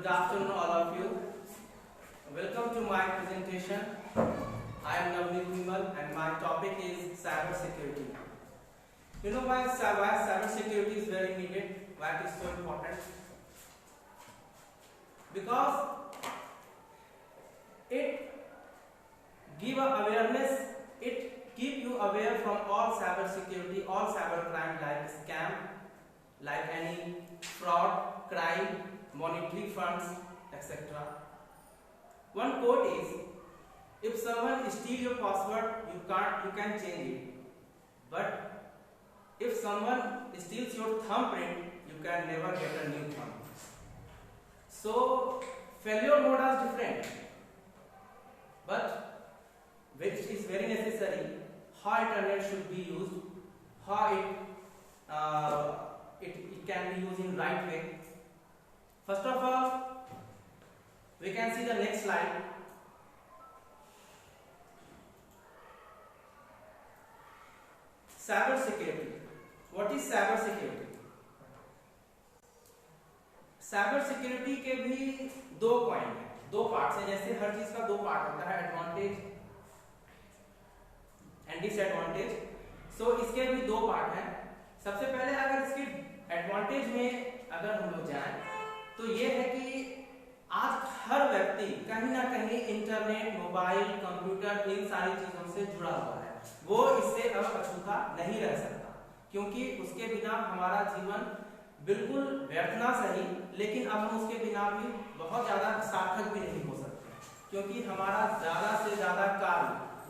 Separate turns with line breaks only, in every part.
Good afternoon, all of you. Welcome to my presentation. I am Navneet Vimal and my topic is cyber security. You know why cyber security is very needed? Why it is so important? Because it give awareness. It keep you aware from all cyber security, all cyber crime like scam, like any fraud, crime, monetary funds, etc. One quote is, if someone steals your password, you can change it. But if someone steals your thumbprint, you can never get a new thumb. So failure mode is different, but which is very necessary. How internet should be used, how it can be used in right way. First of all, we can see the next slide. Cyber security. What is cyber security? Cyber security के भी दो point हैं, दो parts हैं। जैसे हर चीज का दो पार्ट होता है, एडवांटेज एंड डिसएडवांटेज। सो इसके भी दो पार्ट हैं। सबसे पहले अगर इसके एडवांटेज में अगर हम लोग जाएं तो ये है कि आज हर व्यक्ति कहीं ना कहीं इंटरनेट, मोबाइल, कंप्यूटर, इन सारी चीजों से जुड़ा हुआ है। वो इससे अब अछूता नहीं रह सकता, क्योंकि उसके बिना हमारा जीवन बिल्कुल व्यर्थ ना सही, लेकिन अब हम उसके बिना भी बहुत ज्यादा सार्थक भी नहीं हो सकते, क्योंकि हमारा ज्यादा से ज्यादा कार्य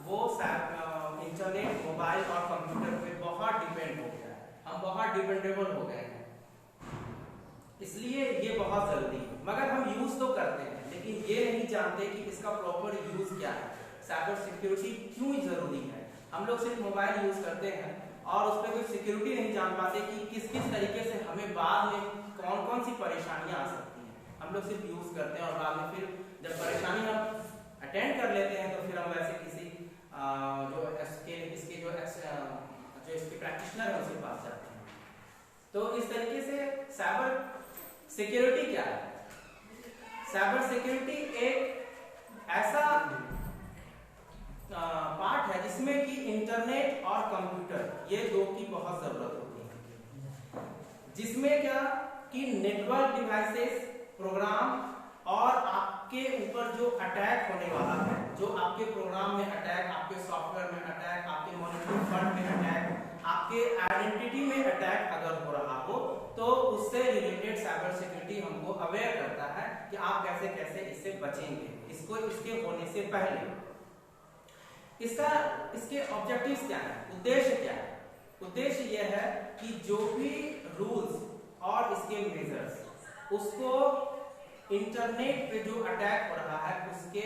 वो इंटरनेट, मोबाइल और कंप्यूटर पे बहुत डिपेंड हो गया है। हम बहुत डिपेंडेबल हो गए हैं, इसलिए ये बहुत जरूरी है। मगर हम यूज तो करते हैं, लेकिन ये नहीं जानते कि इसका प्रॉपर यूज क्या है, साइबर सिक्योरिटी क्यों जरूरी है। हम लोग सिर्फ मोबाइल यूज करते हैं और उस पर कोई सिक्योरिटी नहीं जान पाते कि किस किस तरीके से हमें बाद में कौन कौन सी परेशानियां आ सकती हैं। हम लोग सिर्फ यूज करते हैं और बाद में फिर जब परेशानी हम अटेंड कर लेते हैं तो फिर हम वैसे किसी जो इसके प्रैक्टिशनर है उसके पास जाते हैं। तो इस तरीके से साइबर सिक्योरिटी क्या है? साइबर सिक्योरिटी एक ऐसा पार्ट है जिसमें कि इंटरनेट और कंप्यूटर ये दो की बहुत जरूरत होती है, जिसमें क्या कि नेटवर्क डिवाइसेस, प्रोग्राम और आपके ऊपर जो अटैक होने वाला है, जो आपके प्रोग्राम में अटैक, आपके सॉफ्टवेयर में अटैक, आपके मॉनिटरिंग फंड में अटैक, आपके आइडेंटिटी में अटैक अगर हो रहा हो तो उससे रिलेटेड साइबर सिक्योरिटी हमको अवेयर करता है कि आप कैसे कैसे इससे बचेंगे, इसके होने से पहले। इसके ऑब्जेक्टिव्स क्या है, उद्देश्य क्या है? उद्देश्य यह है कि जो भी रूल्स और इसके मेजर्स उसको इंटरनेट पे जो अटैक हो रहा है उसके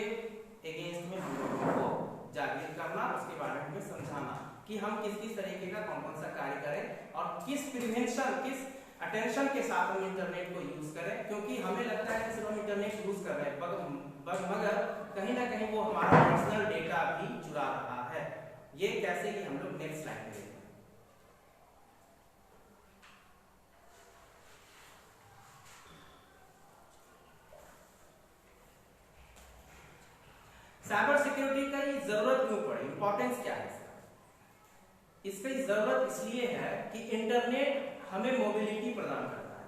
अगेंस्ट में हम लोगों को जागरूक करना, उसके बारे में समझाना कि हम किस किस तरीके का कौन सा कार्य करें और किस प्रिवेंशन, किस अटेंशन के साथ हम इंटरनेट को यूज करें। क्योंकि हमें लगता है कि सिर्फ हम इंटरनेट यूज कर रहे हैं, मगर कहीं ना कहीं वो हमारा पर्सनल डेटा भी चुरा रहा है। ये कैसे कि हम लोग नेक्स्ट स्लाइड में देखते हैं। साइबर सिक्योरिटी का ये जरूरत क्यों पड़ी, इंपॉर्टेंस क्या है इसकी जरूरत इसलिए है कि इंटरनेट हमें मोबिलिटी प्रदान करता है।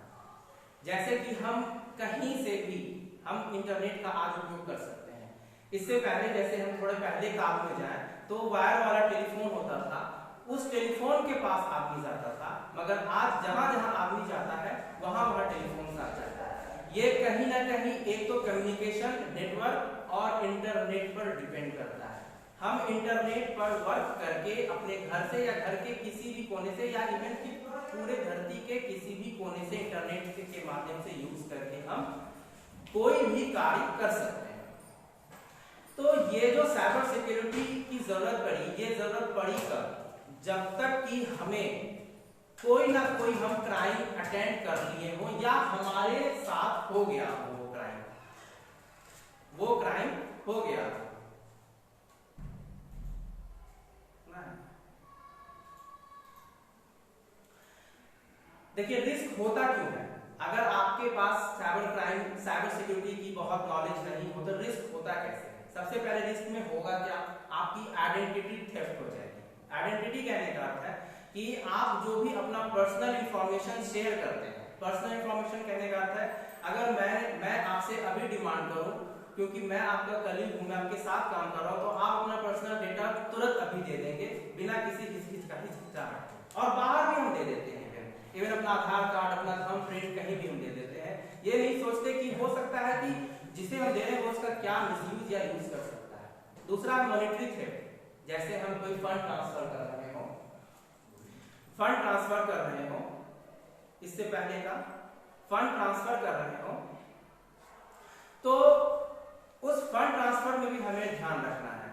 जैसे कि हम कहीं से भी हम इंटरनेट का आज उपयोग कर सकते हैं। इससे पहले जैसे हम थोड़े पहले काल में जाएं तो वायर वाला टेलीफोन होता था, उस टेलीफोन के पास आदमी जाता था, मगर आज जहां जहां आदमी जाता है वहां वहां टेलीफोन साथ जाता है। ये कहीं ना कहीं एक तो कम्युनिकेशन नेटवर्क और इंटरनेट पर डिपेंड करता है। हम इंटरनेट पर वर्क करके अपने घर से या घर के किसी भी कोने से या इवन कि पूरे धरती के किसी भी कोने से इंटरनेट के माध्यम से यूज करके हम कोई भी कार्य कर सकते हैं। तो ये जो साइबर सिक्योरिटी की जरूरत पड़ी, ये जरूरत पड़ी कब? जब तक कि हमें कोई ना कोई हम क्राइम अटेंड कर लिए हो या हमारे साथ हो गया हो वो क्राइम हो गया। देखिए रिस्क होता क्यों है? अगर आपके पास साइबर क्राइम, साइबर सिक्योरिटी की बहुत नॉलेज नहीं हो तो रिस्क होता कैसे? सबसे पहले रिस्क में होगा क्या? आपकी आइडेंटिटी थेफ्ट हो जाएगी। आइडेंटिटी कहने का अर्थ है कि आप जो भी अपना पर्सनल इंफॉर्मेशन शेयर करते हैं, पर्सनल इंफॉर्मेशन कहने का अर्थ है अगर मैं आपसे अभी डिमांड करूं, क्योंकि मैं आपका कलीग हूं, मैं आपके साथ काम कर रहा हूं, तो आप अपना पर्सनल डेटा तुरंत अभी दे देंगे बिना किसी हिचकिचाहट, और बाहर भी हम दे देते हैं। इवन अपना आधार कार्ड, अपना थंब प्रिंट कहीं भी हम दे देते हैं। ये नहीं सोचते कि हो सकता है कि जिसे हम दे रहे हैं वो उसका क्या मिसयूज या यूज कर सकता है। दूसरा मॉनेटरी थेफ्ट, जैसे हम कोई फंड ट्रांसफर कर रहे हो, इससे पहले का फंड ट्रांसफर कर रहे हो, तो उस फंड ट्रांसफर में भी हमें ध्यान रखना है।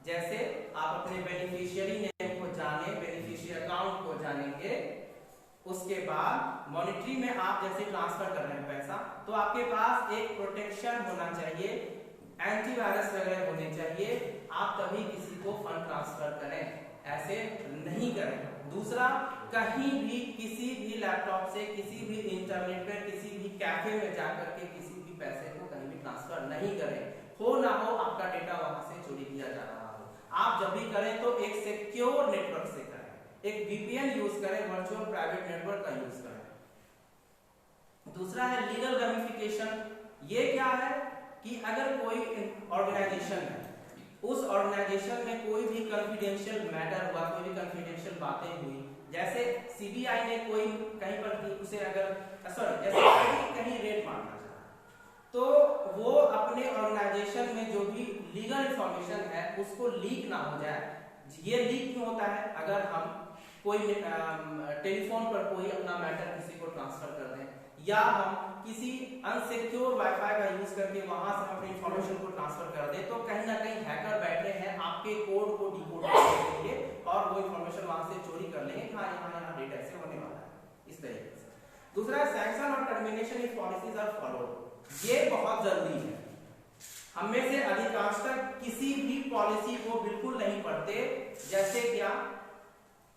जैसे आप अपने बेनिफिशियरी नेम को जाने, बेनिफिशियरी अकाउंट को जानेंगे, उसके बाद मॉनेटरी में आप जैसे ट्रांसफर कर रहे हैं पैसा, तो आपके पास एक प्रोटेक्शन होना चाहिए, एंटीवायरस वगैरह होने चाहिए, आप तभी किसी को फंड ट्रांसफर करें, ऐसे नहीं करें। दूसरा, कहीं भी किसी भी लैपटॉप से, किसी भी इंटरनेट पर, किसी भी कैफे में जाकर के किसी भी पैसे को कहीं भी ट्रांसफर नहीं करें। हो ना हो आपका डेटा वहां से चोरी किया जा रहा हो। आप जब भी करें तो एक सिक्योर नेटवर्क से करें, एक वीपीएन यूज करें, वर्चुअल प्राइवेट नेटवर्क का यूज करें। दूसरा है लीगल रेमिफिकेशन। ये क्या है कि अगर कोई ऑर्गेनाइजेशन है, उस ऑर्गेनाइजेशन में कोई भी कॉन्फिडेंशियल मैटर हुआ, कोई भी कॉन्फिडेंशियल बातें हुई, जैसे सीबीआई ने कोई कहीं पर उसे अगर जैसे कहीं रेड मारना चाहा, तो वो अपने ऑर्गेनाइजेशन में जो भी लीगल इंफॉर्मेशन है उसको लीक ना हो जाए। ये लीक क्यों होता है? अगर हम कोई टेलीफोन पर कोई अपना मैटर किसी को ट्रांसफर कर दें, या हम किसी अनसिक्योर वाईफाई का यूज करके वहां से अपनी इंफॉर्मेशन को ट्रांसफर कर दें, तो कहीं ना कहीं हैकर बैठे हैं आपके कोड को डिकोड करने के लिए, और वो इंफॉर्मेशन वहां से चोरी कर लेंगे। हाँ, यहाँ डेटा ऐसे होने वाला है, इस तरीके से। दूसरा, सैंक्शन और termination if policies are followed. ये बहुत जरूरी है। हम में से अधिकांशतः किसी भी पॉलिसी को बिल्कुल नहीं पढ़ते। जैसे क्या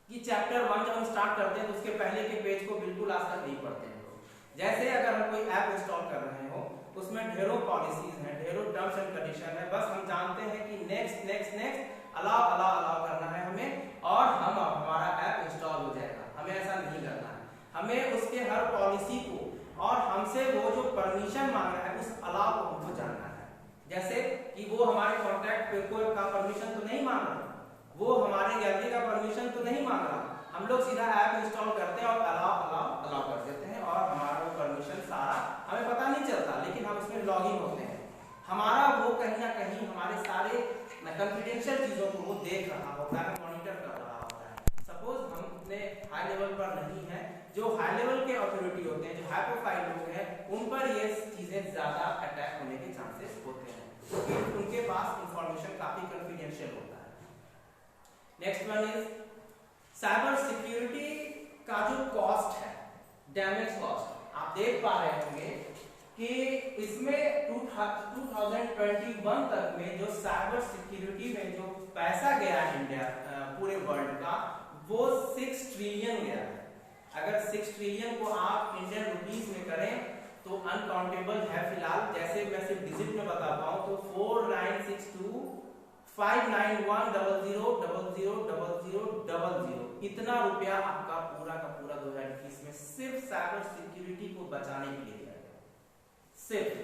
कि चैप्टर 1 जब हम स्टार्ट करते हैं तो उसके पहले के पेज को बिल्कुल आज तक नहीं पढ़ते हैं। जैसे अगर हम कोई ऐप इंस्टॉल कर रहे हो, उसमें ढेरों पॉलिसीज हैं, ढेरों टर्म्स एंड कंडीशन है, बस हम जानते हैं कि next next next allow allow allow करना है हमें, और हमारा ऐप इंस्टॉल हो जाएगा। हमें ऐसा नहीं करना है। हमें उसके हर पॉलिसी को और हमसे वो जो परमिशन मांग रहा है उस अलाउ को हमको जानना है। जैसे कि वो हमारे कॉन्टैक्ट पे कोई का परमिशन तो नहीं मांग रहा, वो हमारे गैलरी का परमिशन तो नहीं मांग रहा। हम लोग सीधा ऐप इंस्टॉल करते हैं और अलाउ अलाउ अलाउ कर देते हैं, और हमारा वो परमिशन सारा हमें पता नहीं चलता, लेकिन हम उसमें लॉगिन होते हैं। हमारा वो कहीं ना कहीं हमारे सारे कॉन्फिडेंशियल चीजों को वो देख रहा होता है, मॉनिटर कर रहा होता है। सपोज हम इतने हाई लेवल पर नहीं है, जो हाई लेवल के अथॉरिटी होते हैं, जो हाई प्रोफाइल लोग हैं, उन पर ये चीजें ज्यादा अटैक होने के चांसेस होते हैं, क्योंकि उनके पास इंफॉर्मेशन काफी कॉन्फिडेंशियल होता है। Next one is cyber security का जो कॉस्ट है, डैमेज कॉस्ट। आप देख पा रहे होंगे कि इसमें 2021 तक में जो साइबर सिक्योरिटी में जो पैसा गया है इंडिया पूरे वर्ल्ड का, वो 6 ट्रिलियन गया है। अगर 6 ट्रिलियन को आप इंडियन रुपीस में करें तो अनकाउंटेबल है फिलहाल। जैसे मैं सिर्फ डिजिट में बताता हूं तो 4962 591000000 इतना रुपया आपका पूरा का पूरा 2021 में सिर्फ साइबर सिक्योरिटी को बचाने के लिए दिया गया, सिर्फ।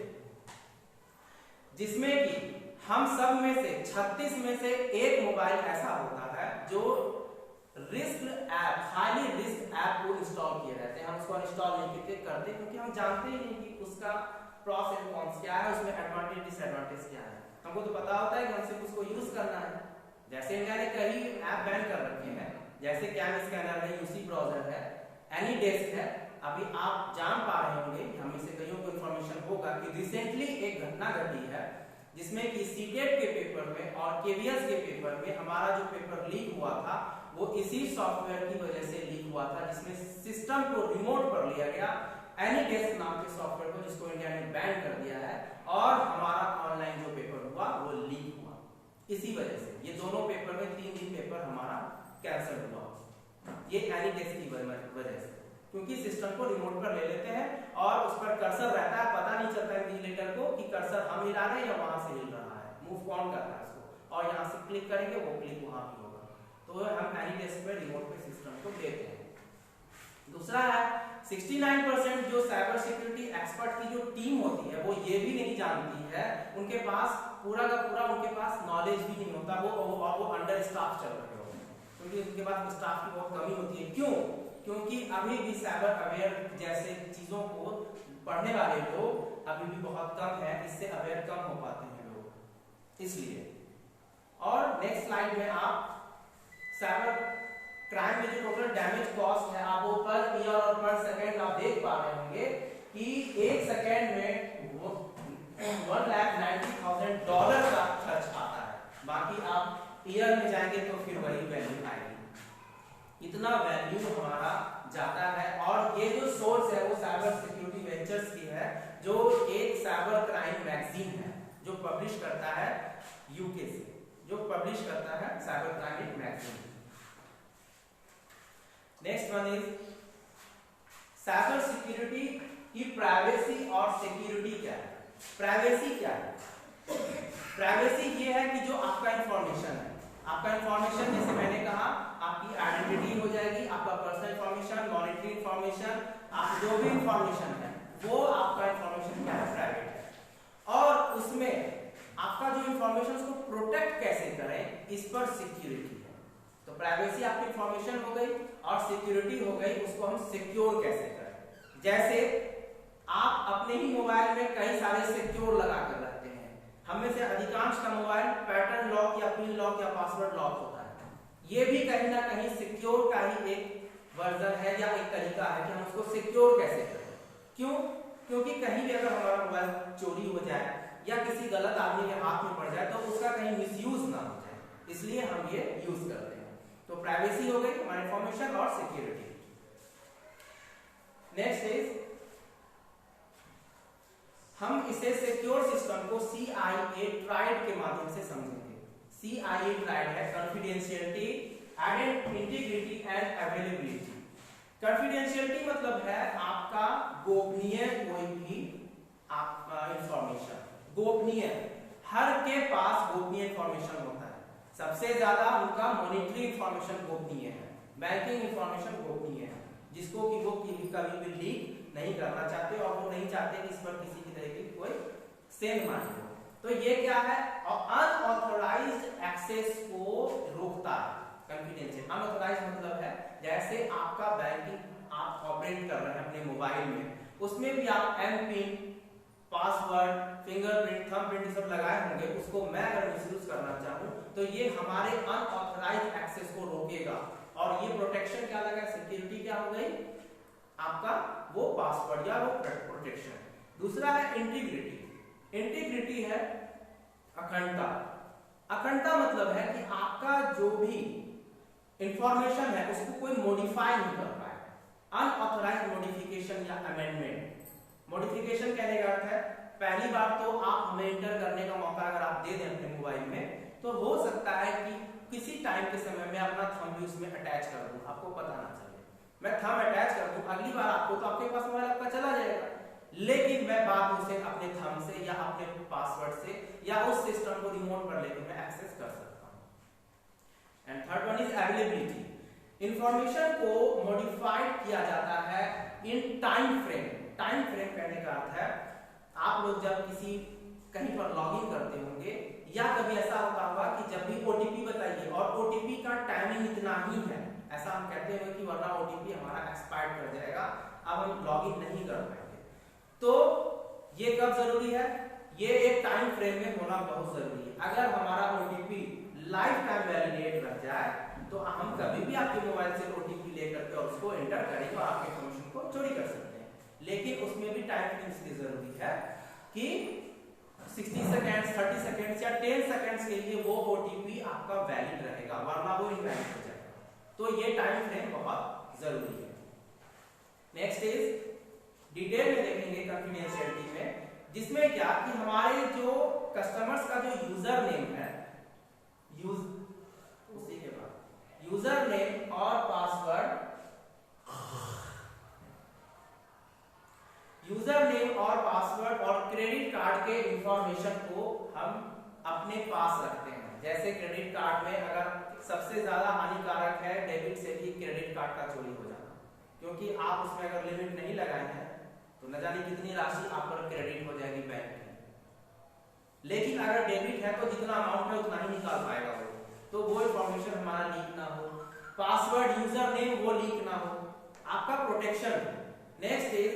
जिसमें कि हम सब में से 36 में से एक मोबाइल ऐसा होता है जो risk app, highly risk app को इंस्टॉल किए रहते हैं। हम उसको इंस्टॉल नहीं करते क्योंकि हम जानते ही नहीं कि उसका प्रॉस एंड कॉन्स क्या है, उसमें एडवांटेज डिसएडवांटेज क्या है। हमको तो पता होता है कि हमसे उसको यूज करना है। जैसे इंडिया ने कई ऐप बैन कर रखे हैं, जैसे कैम स्कैनर है, यूसी ब्राउजर है, एनी डेस्क है। अभी आप जान पा रहे होंगे, हम से कईयों को इन्फॉर्मेशन होगा कि रिसेंटली एक घटना घटी है जिसमें कि सीटेट के पेपर में और केवीएस के पेपर में हमारा जो पेपर लीक हुआ था वो इसी सॉफ्टवेयर की वजह से लीक हुआ था, जिसमें सिस्टम को रिमोट कर लिया गया एनी डेस्क नाम के सॉफ्टवेयर को, जिसको इंडिया ने बैन कर दिया है, और हमारा ऑनलाइन जो पेपर हुआ वो लीक हुआ इसी वजह से। ये दोनों पेपर में 3 दिन पेपर हमारा कैंसिल हुआ, ये एनी डेस्क की वजह से, क्योंकि सिस्टम को रिमोट पर ले लेते हैं और कर्सर रहता है, पता नहीं चलता है इन्विजिलेटर को कि कर्सर हम हिला रहे हैं या वहां से हिल रहा है, मूव कौन कर रहा है उसको, और यहाँ से क्लिक करेंगे वो क्लिक वहां भी होगा। तो हम एनीडेस्क पे रिमोट पे सिस्टम को देते हैं। दूसरा है 69% जो साइबर सिक्योरिटी एक्सपर्ट की जो टीम होती है वो ये भी नहीं जानती है, उनके पास पूरा का पूरा उनके पास नॉलेज भी नहीं होता, वो अंडर स्टाफ चल रहे होते हैं, क्योंकि उनके पास स्टाफ की बहुत कमी होती है। क्यों? क्योंकि अभी भी साइबर अवेयर जैसे चीजों को पढ़ने वाले लोग अभी भी बहुत कम है, इससे अवेयर कम हो पाते हैं लोग, इसलिए। और नेक्स्ट स्लाइड में आप साइबर क्राइम में जो टोटल डैमेज कॉस्ट है आप वो पर ईयर और पर सेकंड आप देख पा रहे होंगे कि एक सेकंड में $1,90,000 का खर्च आता है, बाकी आप ईयर में जाएंगे तो फिर वही वैल्यू आएगी, इतना वैल्यू हमारा जाता है। और ये जो सोर्स है वो साइबर सिक्योरिटी वेंचर्स की है, जो एक साइबर क्राइम मैगजीन है जो पब्लिश करता है यूके से, जो पब्लिश करता है cyber crime magazine. Next one is cyber security की प्राइवेसी और सिक्योरिटी क्या है। प्राइवेसी क्या है? प्राइवेसी ये है कि जो आपका इंफॉर्मेशन है, आपका इंफॉर्मेशन जैसे मैंने कहा आपकी आइडेंटिटी हो जाएगी, आपका पर्सनल इंफॉर्मेशन, मॉनेटरी इंफॉर्मेशन, आप जो भी इंफॉर्मेशन है वो आपका इंफॉर्मेशन क्या है, प्राइवेट है। और उसमें आपका जो इंफॉर्मेशन उसको प्रोटेक्ट कैसे करें, इस पर सिक्योरिटी है। तो प्राइवेसी आपकी इंफॉर्मेशन हो गई और सिक्योरिटी हो गई, उसको हम सिक्योर कैसे करें। जैसे आप अपने ही मोबाइल में कई सारे सिक्योर लगा कर रखते हैं, हम में से अधिकांश का मोबाइल पैटर्न लॉक या पिन लॉक या पासवर्ड लॉक होता है, ये भी कहीं ना कहीं सिक्योर का ही एक वर्जन है या एक तरीका है कि हम उसको सिक्योर कैसे करें। क्यों? क्योंकि कहीं भी अगर हमारा मोबाइल चोरी हो जाए या किसी गलत आदमी के हाथ में पड़ जाए तो उसका कहीं मिसयूज ना हो जाए, इसलिए हम ये यूज करते हैं। तो प्राइवेसी हो गई हमारी इंफॉर्मेशन और सिक्योरिटी। नेक्स्ट इज हम इसे सिक्योर सिस्टम को CIA ट्राइड के माध्यम से समझेंगे। CIA ट्राइड है confidentiality, integrity and availability. Confidentiality मतलब है आपका गोपनीय कोई भी आपका इंफॉर्मेशन, गोपनीय, हर के पास गोपनीय इंफॉर्मेशन होता है, सबसे ज्यादा उनका मॉनेटरी इंफॉर्मेशन गोपनीय है, बैंकिंग इंफॉर्मेशन गोपनीय है, जिसको कि वो कभी भी लीक नहीं करना चाहते और वो नहीं चाहते कि इस पर किसी की तरह की कोई सेंध मानी हो। तो ये क्या है? अनऑथराइज्ड एक्सेस को रोकता है कॉन्फिडेंशियल। अनऑथराइज्ड मतलब है जैसे आपका बैंकिंग आप ऑपरेट कर रहे हैं अपने मोबाइल में, उसमें भी आप M PIN, password, fingerprint, thumbprint सब लगाए होंगे, उसको मैं अगर मिसयूज करना चाहूं तो ये हमारे अनऑथराइज्ड एक्सेस को रोकेगा। और ये प्रोटेक्शन क्या लगा, सिक्योरिटी क्या हो गई आपका, वो पासवर्ड या वो प्रोटेक्शन। दूसरा है इंटीग्रिटी। इंटीग्रिटी है अखंडता। अखंडता मतलब है कि आपका जो भी इंफॉर्मेशन है उसको कोई मॉडिफाई नहीं कर पाए। अनऑथराइज्ड मॉडिफिकेशन या अमेंडमेंट। मॉडिफिकेशन कहने का अर्थ है पहली बार तो आप हमें एंटर करने का मौका अगर आप दे दें अपने मोबाइल में तो हो सकता है कि किसी टाइम के समय में अपना थंब भी उसमें अटैच कर दूं, आपको पता ना चले, मैं थंब अटैच कर दूं, अगली बार आपको तो आपके पास मोबाइल आपका चला जाएगा, लेकिन मैं बाद में उसे अपने थंब से या अपने पासवर्ड से या उस सिस्टम को रिमोट पर लेकर मैं एक्सेस कर सकता हूं। And third one is availability. Information को मॉडिफाइड किया जाता है in time frame. Time frame कहने का अर्थ है आप लोग जब किसी कहीं पर लॉगिन करते होंगे या कभी ऐसा होता होगा कि जब भी ओटीपी बताइए और ओटीपी का टाइमिंग इतना ही है, ऐसा हम कहते हैं कि वरना ओटीपी हमारा एक्सपायर कर जाएगा, अब हम लॉगिन नहीं कर पाएंगे। तो ये कब जरूरी है? ये एक टाइम फ्रेम में होना बहुत जरूरी है। अगर हमारा ओटीपी लाइफ टाइम वैलिडेट रह जाए तो हम कभी भी आपके मोबाइल से ओटीपी लेकर के उसको एंटर करेंगे और आपके इन्फॉर्मेशन को चोरी कर सकते हैं, लेकिन उसमें भी टाइम फ्रेम इसलिए जरूरी है कि 60 सेकेंड्स, 30 सेकेंड्स या 10 सेकेंड्स के लिए वो ओटीपी आपका वैलिड रहेगा, वरना वो इनवैलिड हो जाएगा। तो ये टाइम फ्रेम बहुत जरूरी है। नेक्स्ट इज डिटेल में देखेंगे कॉन्फिडेंशियलिटी में, जिसमें क्या कि हमारे जो कस्टमर्स का जो यूजर नेम है, उसी के बाद यूजर नेम और पासवर्ड, यूजर नेम और पासवर्ड और क्रेडिट कार्ड के इंफॉर्मेशन को हम अपने पास रखते हैं। जैसे क्रेडिट कार्ड में अगर सबसे ज्यादा हानिकारक है डेबिट से भी क्रेडिट कार्ड का चोरी हो जाना, क्योंकि आप उसमें अगर लिमिट नहीं लगाए हैं तो न जाने कितनी राशि आप पर क्रेडिट हो जाएगी बैंक की। लेकिन अगर डेबिट है तो जितना अमाउंट है उतना ही निकाल पाएगा वो, तो वो इंफॉर्मेशन हमारा लीक ना हो, पासवर्ड यूजर नेम वो लीक ना हो, आपका प्रोटेक्शन। नेक्स्ट इज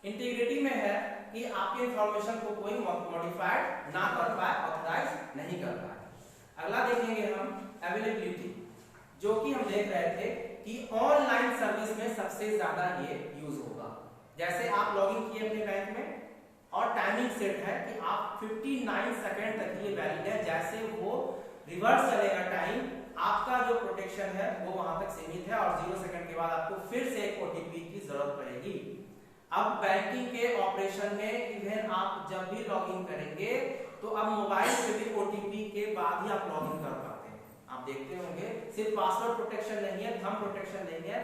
इंटीग्रिटी में है कि आपके इंफॉर्मेशन को कोई मॉडिफाइड ना कर पाए, ऑथराइज नहीं कर पाए। अगला देखेंगे हम अवेलेबिलिटी, जो कि हम देख रहे थे कि ऑनलाइन सर्विस में सबसे ज्यादा ये यूज होगा। जैसे आप लॉगिन किए अपने बैंक में और टाइमिंग सेट है कि आप 59 सेकंड तक ये वैलिड है, जैसे वो रिवर्स चलेगा टाइम, आपका जो प्रोटेक्शन है वो वहां तक सीमित है और 0 सेकंड के बाद आपको फिर से एक ओटीपी की जरूरत पड़ेगी। अब बैंकिंग के ऑपरेशन में इवन आप जब भी लॉगिन करेंगे तो अब मोबाइल से भी ओटीपी के बाद ही आप लॉगिन कर पाते हैं। आप देखते होंगे सिर्फ पासवर्ड प्रोटेक्शन नहीं है, थंब प्रोटेक्शन नहीं है,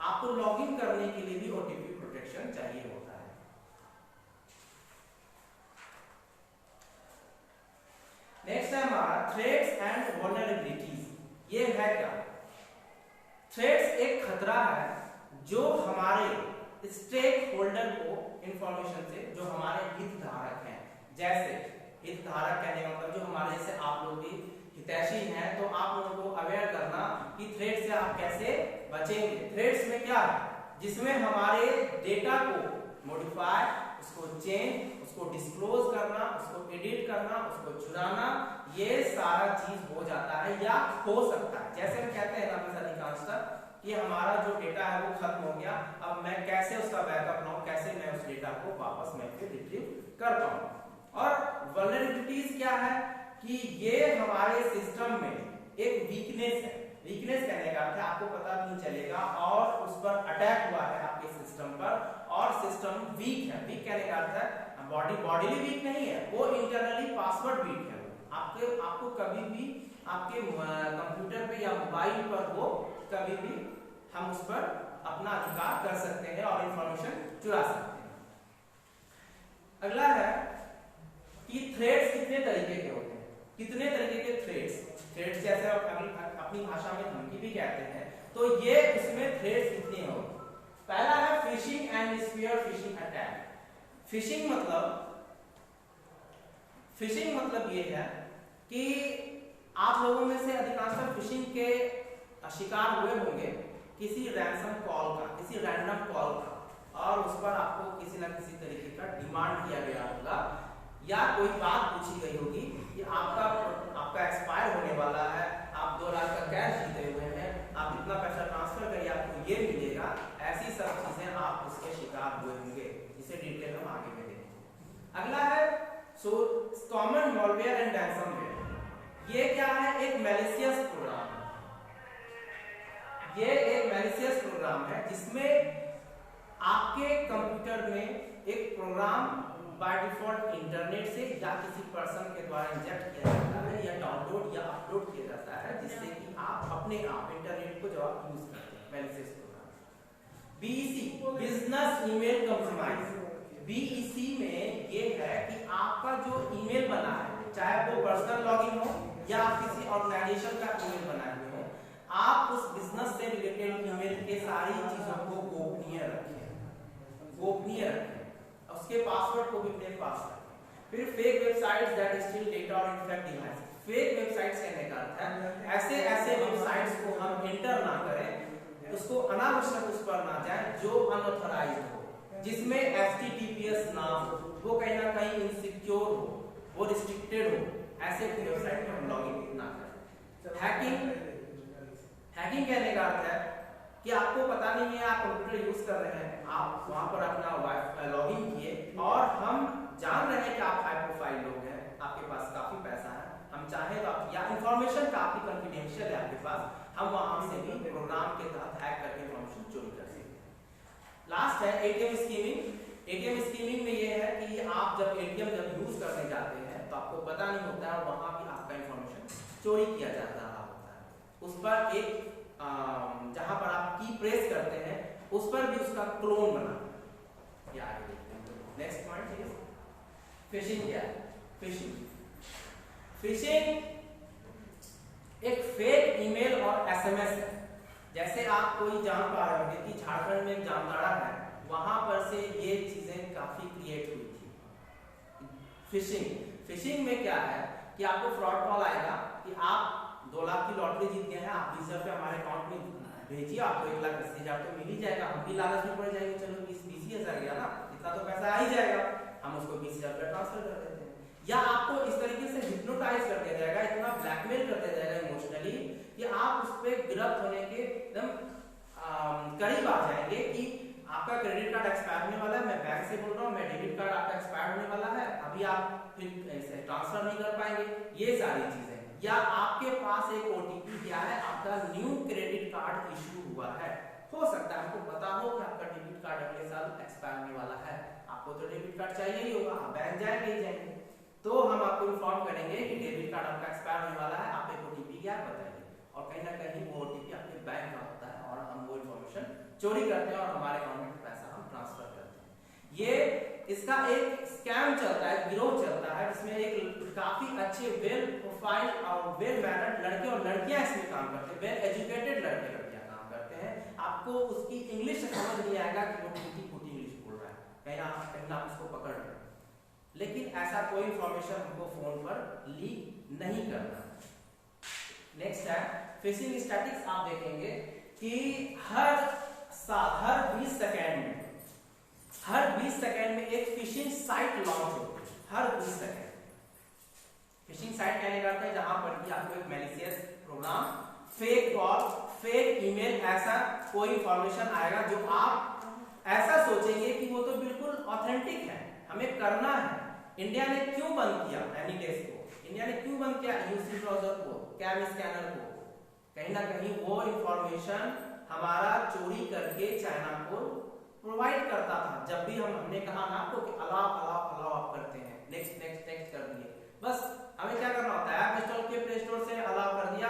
आपको लॉगिन करने के लिए भी ओटीपी प्रोटेक्शन चाहिए होता है। नेक्स्ट है हमारा थ्रेट्स एंड वल्नरेबिलिटीज। ये है क्या? थ्रेट्स एक खतरा है जो हमारे स्टेक होल्डर को इंफॉर्मेशन से, जो हमारे हितधारक हैं, जैसे हितधारक कहने का मतलब जो हमारे जैसे आप लोग भी हितैषी हैं, तो आप लोगों को अवेयर करना कि थ्रेट से आप कैसे बचेंगे। थ्रेट्स में क्या है? जिसमें हमारे डेटा को मॉडिफाई, उसको चेंज, उसको डिस्क्लोज करना, उसको एडिट करना, उसको चुराना, ये सारा चीज हो जाता है या हो सकता है। जैसे हम कहते हैं ना अधिकांशतः कि हमारा जो डेटा है वो खत्म हो गया, अब मैं कैसे उसका बैकअप लाऊं, कैसे मैं उस डेटा को वापस मैं फिर रिट्रीव कर पाऊं। और वल्नरेबिलिटीज क्या है कि ये हमारे सिस्टम में एक वीकनेस है। वीकनेस कहने का अर्थ है आपको पता नहीं चलेगा और उस पर अटैक हुआ है आपके सिस्टम पर और सिस्टम वीक है। वीक कहने का अर्थ है बॉडीली वीक नहीं है, वो इंटरनली पासवर्ड वीक है। आपको कभी भी आपके कंप्यूटर पे या मोबाइल पर वो कभी भी हम उस पर अपना अधिकार कर सकते हैं और इंफॉर्मेशन चुरा सकते हैं। अगला है कि थ्रेड्स कितने तरीके के होते हैं, कितने तरीके के थ्रेड्स जैसे अपनी भाषा में धमकी भी कहते हैं, तो ये इसमें थ्रेड्स कितने होंगे। पहला है phishing and spear phishing attack. Phishing मतलब ये है कि आप लोगों में से अधिकांशतः फिशिंग के शिकार हुए होंगे किसी रैंसम कॉल का, किसी रैंडम कॉल का, और उस पर आपको किसी न किसी तरीके का डिमांड किया गया होगा या कोई बात पूछी गई होगी कि आपका एक्सपायर होने वाला है, आप 2 लाख का कैश जीते हुए हैं, आप इतना पैसा ट्रांसफर करिए आपको ये मिलेगा। ऐसी सब चीजें आप उसके शिकार हुए होंगे, जिसे डिटेल हम आगे में देखेंगे। अगला है कॉमन मॉलवेयर एंड रैंसमवेयर। ये क्या है? एक मैलिशियस प्रोग्राम है। ये एक मैलिशियस प्रोग्राम है जिसमें आपके कंप्यूटर में एक प्रोग्राम बाय डिफॉल्ट इंटरनेट से या किसी पर्सन के द्वारा इंजेक्ट किया जाता है या डाउनलोड या अपलोड किया जाता है, जिससे कि आप अपने आप इंटरनेट को जब आप यूज करते हैं। Malicious program. BEC business email compromise. BEC में ये है कि आपका जो ईमेल बना है, चाहे वो पर्सनल लॉगिन हो या किसी ऑर्गेनाइजेशन का ईमेल बनाए हुए हो, आप उस बिजनेस से रिलेटेड ईमेल के सारी चीजों को गोपनीय रखें, उसके पासवर्ड को भी अपने पास रखें। फिर fake websites that steel data और इन्फेक्ट डिवाइस। फेक वेबसाइट्स कहने का अर्थ है ऐसे वेबसाइट्स को हम एंटर ना करें, उसको अनावश्यक उस पर ना जाए जो अनऑथराइज्ड हो, जिसमें HTTPS ना हो, वो कहीं ना कहीं इनसिक्योर हो, वो रिस्ट्रिक्टेड हो, ऐसे वेबसाइट में हम लॉगिन ना करें। हैकिंग कहने का अर्थ है कि आपको पता नहीं है, आप कंप्यूटर यूज कर रहे हैं, आप वहां पर अपना लॉगिन किए और हम जान रहे हैं कि आप हाई प्रोफाइल लोग हैं, आपके पास काफी पैसा है, हम चाहे तो या इंफॉर्मेशन काफी कॉन्फिडेंशियल है आपके पास, हम वहां से भी प्रोग्राम के तहत हैक करके इंफॉर्मेशन चोरी कर सकते हैं। लास्ट है एटीएम स्कीमिंग। एटीएम स्कीमिंग में ये है कि आप जब एटीएम यूज करने जाते हैं तो आपको पता नहीं होता है और वहां भी आपका इंफॉर्मेशन चोरी किया जा रहा होता है। उस पर एक जहां पर आप की प्रेस करते हैं उस पर भी उसका क्लोन बना। ये आगे देखते हैं। Next point is fishing. क्या है फिशिंग? फिशिंग एक फेक ईमेल और एसएमएस है। जैसे आप कोई जान पा रहे होंगे कि झारखंड में एक जामताड़ा है, वहां पर से ये चीजें काफी क्रिएट हुई थी। फिशिंग में क्या है कि आपको फ्रॉड कॉल आएगा कि आप 2 लाख की लॉटरी जीत गए हैं, आप 20 रुपये हमारे अकाउंट में भेजिए, आपको 1,80,000 तो मिल ही जाएगा। हम भी लालच में पड़ जाएंगे, चलो 20,000 गया ना, इतना तो पैसा आ ही जाएगा, हम उसको 20,000 रुपये ट्रांसफर कर देते हैं। या आपको इस तरीके से हिप्नोटाइज कर दिया जाएगा, इतना ब्लैकमेल कर दिया जाएगा इमोशनली कि आप उस पर गिरफ्त होने के एकदम करीब आ जाएंगे कि आपका क्रेडिट कार्ड एक्सपायर होने वाला है, मैं बैंक से बोल रहा हूँ, मैं डेबिट कार्ड आपका एक्सपायर होने वाला है, अभी आप फिर ट्रांसफर नहीं कर पाएंगे, ये सारी चीजें। या आपके पास एक ओटीपी क्या है, आपका न्यू क्रेडिट कार्ड इशू हुआ है, हो सकता है आपको पता हो कि आपका डेबिट कार्ड अगले साल एक्सपायर होने वाला है, आपको तो डेबिट कार्ड चाहिए ही होगा, आप बैंक जाएंगे ही जाएंगे, तो हम आपको इन्फॉर्म करेंगे कि डेबिट कार्ड आपका एक्सपायर होने वाला है, आप एक ओटीपी क्या बताइए, और कहीं ना कहीं वो ओटीपी आपके बैंक का होता है और हम वो इन्फॉर्मेशन चोरी करते हैं और हमारे अकाउंट में पैसा हम ट्रांसफर करते हैं। ये इसका एक स्कैम चलता है, गिरोह चलता है, जिसमें एक काफी अच्छे वेल प्रोफाइल और वेल मैनर्ड लड़के और लड़कियां इसमें काम करते हैं, वेल एजुकेटेड लड़के लड़कियां काम करते हैं। आपको उसकी इंग्लिश समझ नहीं आएगा कि वो टूटी फूटी इंग्लिश बोल रहा है, कहीं ना उसको पकड़ रहे हैं, लेकिन ऐसा कोई इंफॉर्मेशन हमको फोन पर लीक नहीं करना। नेक्स्ट है फिशिंग स्टैटिस्टिक्स। आप देखेंगे कि हर साल हर 20 सेकेंड में एक फिशिंग साइट लॉन्च होती है, हर 20 सेकेंड। फिशिंग साइट कहने का अर्थ है जहां पर कि आपको एक malicious program, fake call, fake email, ऐसा कोई इंफॉर्मेशन आएगा जो आप ऐसा सोचेंगे कि वो तो बिल्कुल ऑथेंटिक है, हमें करना है। इंडिया ने क्यों बंद किया एनीडेस्क को, इंडिया ने क्यों बंद किया यूसी ब्राउज़र को, कैम स्कैनर को? कहीं ना कहीं वो इंफॉर्मेशन हमारा चोरी करके चाइना को प्रोवाइड करता था। जब भी हमने कहा ना आपको कि अलाउ आप करते हैं, नेक्स्ट कर दिए, बस हमें क्या करना होता है, ऐप इंस्टॉल किए प्ले स्टोर से, अलाउ कर दिया,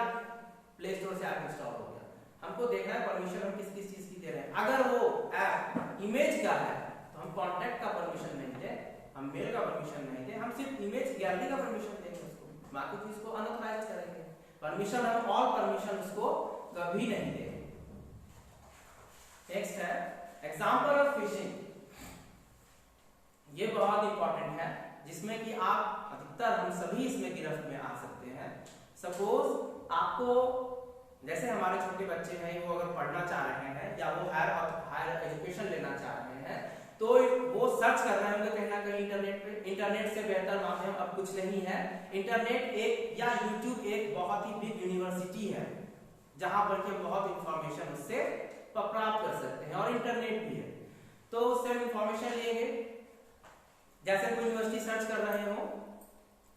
प्ले स्टोर से ऐप इंस्टॉल हो गया। हमको देखना है परमिशन हम किस किस चीज की दे रहे हैं। अगर वो ऐप इमेज का है तो हम कॉन्टैक्ट का परमिशन नहीं दे, हम मेल का परमिशन नहीं दे, हम सिर्फ इमेज गैलरी का परमिशन देंगे उसको, बाकी चीज को अनऑथराइज करेंगे। परमिशन हम ऑल परमिशन उसको कभी नहीं देंगे। नेक्स्ट है एग्जांपल ऑफ फिशिंग। ये बहुत इंपॉर्टेंट है, जिसमें कि आप अधिकतर हम सभी इसमें गिरफ्त में आ सकते हैं। सपोज आपको, जैसे हमारे छोटे बच्चे हैं, वो अगर पढ़ना चाह रहे हैं या वो हायर एजुकेशन लेना चाह रहे हैं, तो वो सर्च कर रहे होंगे कहीं ना कहीं इंटरनेट पे। इंटरनेट से बेहतर माध्यम अब कुछ नहीं है। इंटरनेट एक या यूट्यूब एक बहुत ही बिग यूनिवर्सिटी है, जहां पर कि बहुत इंफॉर्मेशन उससे प्राप्त कर सकते हैं, और इंटरनेट भी है, तो उससे हम इंफॉर्मेशन लेंगे। जैसे कोई यूनिवर्सिटी सर्च कर रहे हो,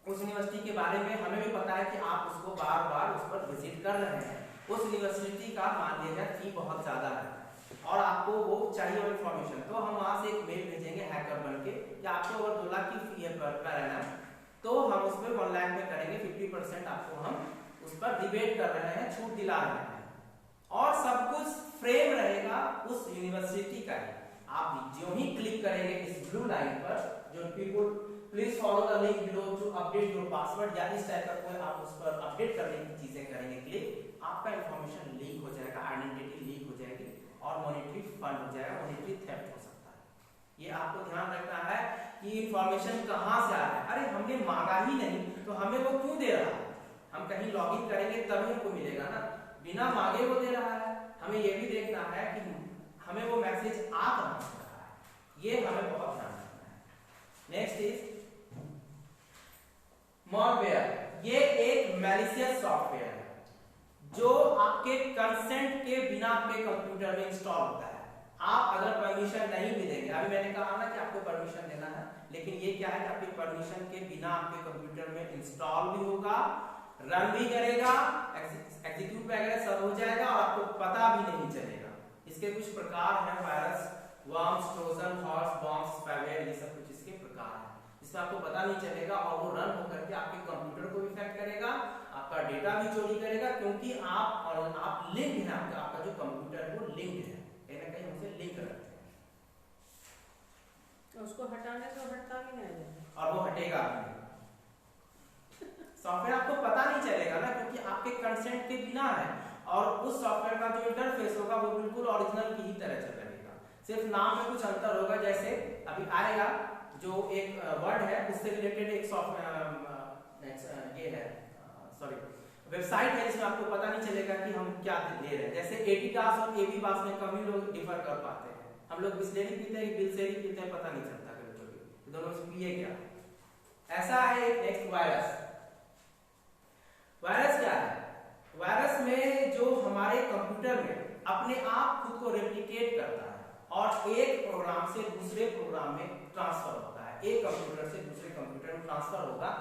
उस यूनिवर्सिटी के बारे में हमें भी पता है कि आप उसको बार बार उस पर विजिट कर रहे हैं, उस यूनिवर्सिटी का मान लीजिए फी बहुत ज्यादा है और आपको वो चाहिए इंफॉर्मेशन, तो हम वहां से एक मेल भेजेंगे हैकर बन के कि आपको अगर 2 लाख की फी है पर एनम, तो हम उस पर 1 लाख में करेंगे, 50% आपको हम उस पर रिबेट कर रहे हैं, छूट दिला रहे हैं, और सब कुछ फ्रेम रहेगा उस यूनिवर्सिटी का ही। आप जो ही क्लिक करेंगे इस ब्लू लाइन पर, जो people please follow the link below to update your password, या इस टाइप का कोई आप उस पर अपडेट करने की चीजें करेंगे क्लिक, आपका इंफॉर्मेशन लीक हो जाएगा, आइडेंटिटी लीक हो जाएगी और मॉनेटरी फंड हो जाएगा, मॉनेटरी थेफ्ट हो सकता है। ये आपको ध्यान रखना है कि इंफॉर्मेशन कहां से आ रहा है। अरे हमने मांगा ही नहीं तो हमें वो क्यों दे रहा है? हम कहीं लॉगिन करेंगे तभी हमको मिलेगा ना, बिना मांगे वो दे रहा है। हमें ये भी देखना है कि हमें वो मैसेज आ कहां से रहा है, ये हमें बहुत ध्यान रखना है। Next is malware. ये एक मैलिशियस सॉफ्टवेयर है जो आपके कंसेंट के बिना आपके कंप्यूटर में इंस्टॉल होता है। आप अगर परमिशन नहीं भी देंगे, अभी मैंने कहा ना कि आपको परमिशन देना है, लेकिन ये क्या है कि आपके परमिशन के बिना आपके कंप्यूटर में इंस्टॉल भी होगा, रन भी करेगा, एग्जीक्यूट वगैरह सब हो जाएगा और आपको पता भी नहीं चलेगा। इसके कुछ प्रकार हैं, virus, worms, Trojan, horse, bombs, spyware, ये सब कुछ इसके प्रकार हैं। इसमें आपको पता नहीं चलेगा और वो रन होकर के आपके कंप्यूटर को भी इफेक्ट करेगा, आपका डेटा भी चोरी करेगा, क्योंकि आप लिंक है, आपका जो कंप्यूटर है वो लिंक है, कहीं ना कहीं से लिंक रखते हैं।
उसको हटाने से हटता भी नहीं है
और वो हटेगा भी। सॉफ्टवेयर आपको पता नहीं चलेगा ना, क्योंकि आपके कंसेंट के बिना है, और उस सॉफ्टवेयर का जो इंटरफेस होगा वो बिल्कुल ओरिजिनल की ही तरह चलेगा, सिर्फ नाम में कुछ अंतर होगा। जैसे अभी आएगा जो एक वर्ड है उससे रिलेटेड एक सॉफ्टवेयर ये है सॉरी वेबसाइट है जिसमें आपको पता नहीं चलेगा कि हम क्या ले रहे हैं। जैसे एडिडास और एबीबास में कम ही लोग डिफर कर पाते हैं। हम लोग बिस्लेरी पीते हैं, बिल्सेरी पीते हैं, पता नहीं चलता कभी कभी दोनों में पिए क्या। ऐसा है एक नेक्स्ट वायरस। वायरस क्या है? वायरस में जो हमारे कंप्यूटर में अपने आप खुद को रेप्लिकेट करता है और एक प्रोग्राम से दूसरे प्रोग्राम में ट्रांसफर होता है, एक कंप्यूटर से दूसरे कंप्यूटर में ट्रांसफर होगा।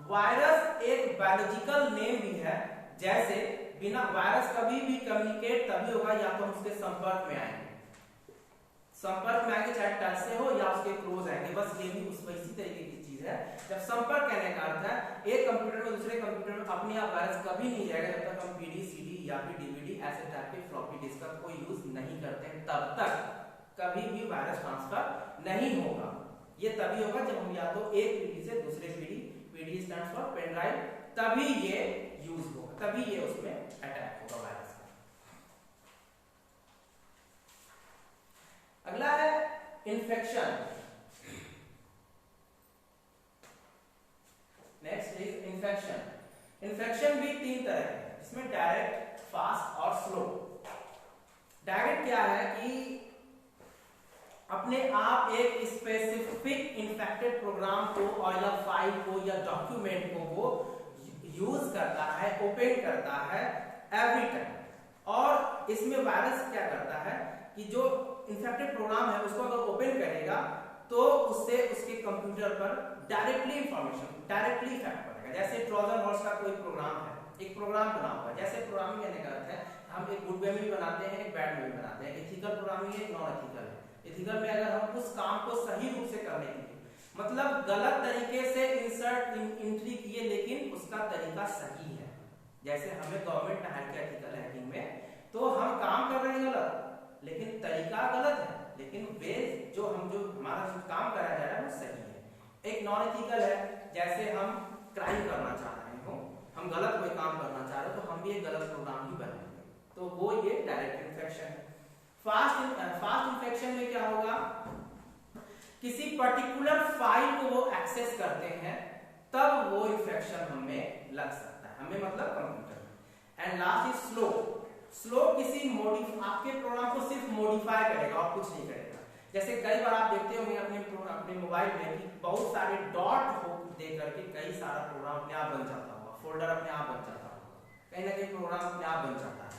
वायरस एक बायोलॉजिकल नेम भी है। जैसे बिना वायरस कभी भी कम्युनिकेट तभी होगा या तो उसके संपर्क में आएंगे, संपर्क में आएंगे चाहे टच से हो या उसके क्लोज आएंगे, बस ये भी उस इसी तरीके की चीज है। जब संपर्क कहने का अर्थ है एक कंप्यूटर में दूसरे कंप्यूटर में अपने आप वायरस कभी नहीं जाएगा जब तक हम पीडी सीडी या फिर डीवीडी ऐसे टाइप के फ्लॉपी डिस्क का कोई यूज नहीं करते हैं, तब तक कभी भी वायरस ट्रांसफर नहीं होगा। ये तभी होगा जब हम या तो एक पीडी से दूसरे PD, PD stands for pen drive, तभी ये यूज होगा, तभी ये उसमें अटैक होगा वायरस का। अगला है infection. Next is infection. Infection भी तीन तरह के हैं, इसमें डायरेक्ट, फास्ट और स्लो। डायरेक्ट क्या है कि अपने आप एक स्पेसिफिक इन्फेक्टेड प्रोग्राम को और या फाइल को या डॉक्यूमेंट को वो यूज करता है, ओपन करता है एवरी टाइम। और इसमें वायरस क्या करता है कि जो इन्फेक्टेड प्रोग्राम है उसको अगर ओपन करेगा तो उससे उसके कंप्यूटर पर डायरेक्टली इंफॉर्मेशन, डायरेक्टली इफेक्ट पड़ेगा। जैसे ट्रोजन हॉर्स का कोई प्रोग्राम है, एक प्रोग्राम बना हुआ है। जैसे प्रोग्रामिंग कहने का अर्थ है हम एक गुड वे में भी बनाते हैं, एक बैड में भी बनाते हैं। एथिकल प्रोग्रामिंग है, नॉन एथिकल है। एथिकल में अगर हम उस काम को सही रूप से करने के लिए, मतलब गलत तरीके से इंसर्ट एंट्री किए लेकिन उसका तरीका सही है, जैसे हमें गवर्नमेंट ने हायर किया एथिकल हैकिंग में, तो हम काम कर रहे हैं गलत लेकिन तरीका गलत है, लेकिन वे जो हमारा जो काम कराया जा रहा है वो सही है। एक नॉन एथिकल है, जैसे हम क्राइम करना चाह रहे हो, हम गलत कोई काम करना चाह रहे हो तो हम भी एक गलत प्रोग्राम ही बनाएंगे, तो वो ये डायरेक्ट इन्फेक्शन है। फास्ट इन्फेक्शन में क्या होगा, किसी पर्टिकुलर फाइल को वो एक्सेस करते हैं तब वो इन्फेक्शन हमें लग सकता है, हमें मतलब कंप्यूटर में। And last is slow. Slow किसी आपके प्रोग्राम को सिर्फ मॉडिफाई करेगा और कुछ नहीं करेगा। जैसे कई बार आप देखते होंगे अपने मोबाइल में कि बहुत सारे डॉट हो दे करके कई सारा प्रोग्राम अपने आप बन जाता होगा, फोल्डर अपने आप बन जाता होगा, कहीं ना कहीं प्रोग्राम अपने आप बन जाता है।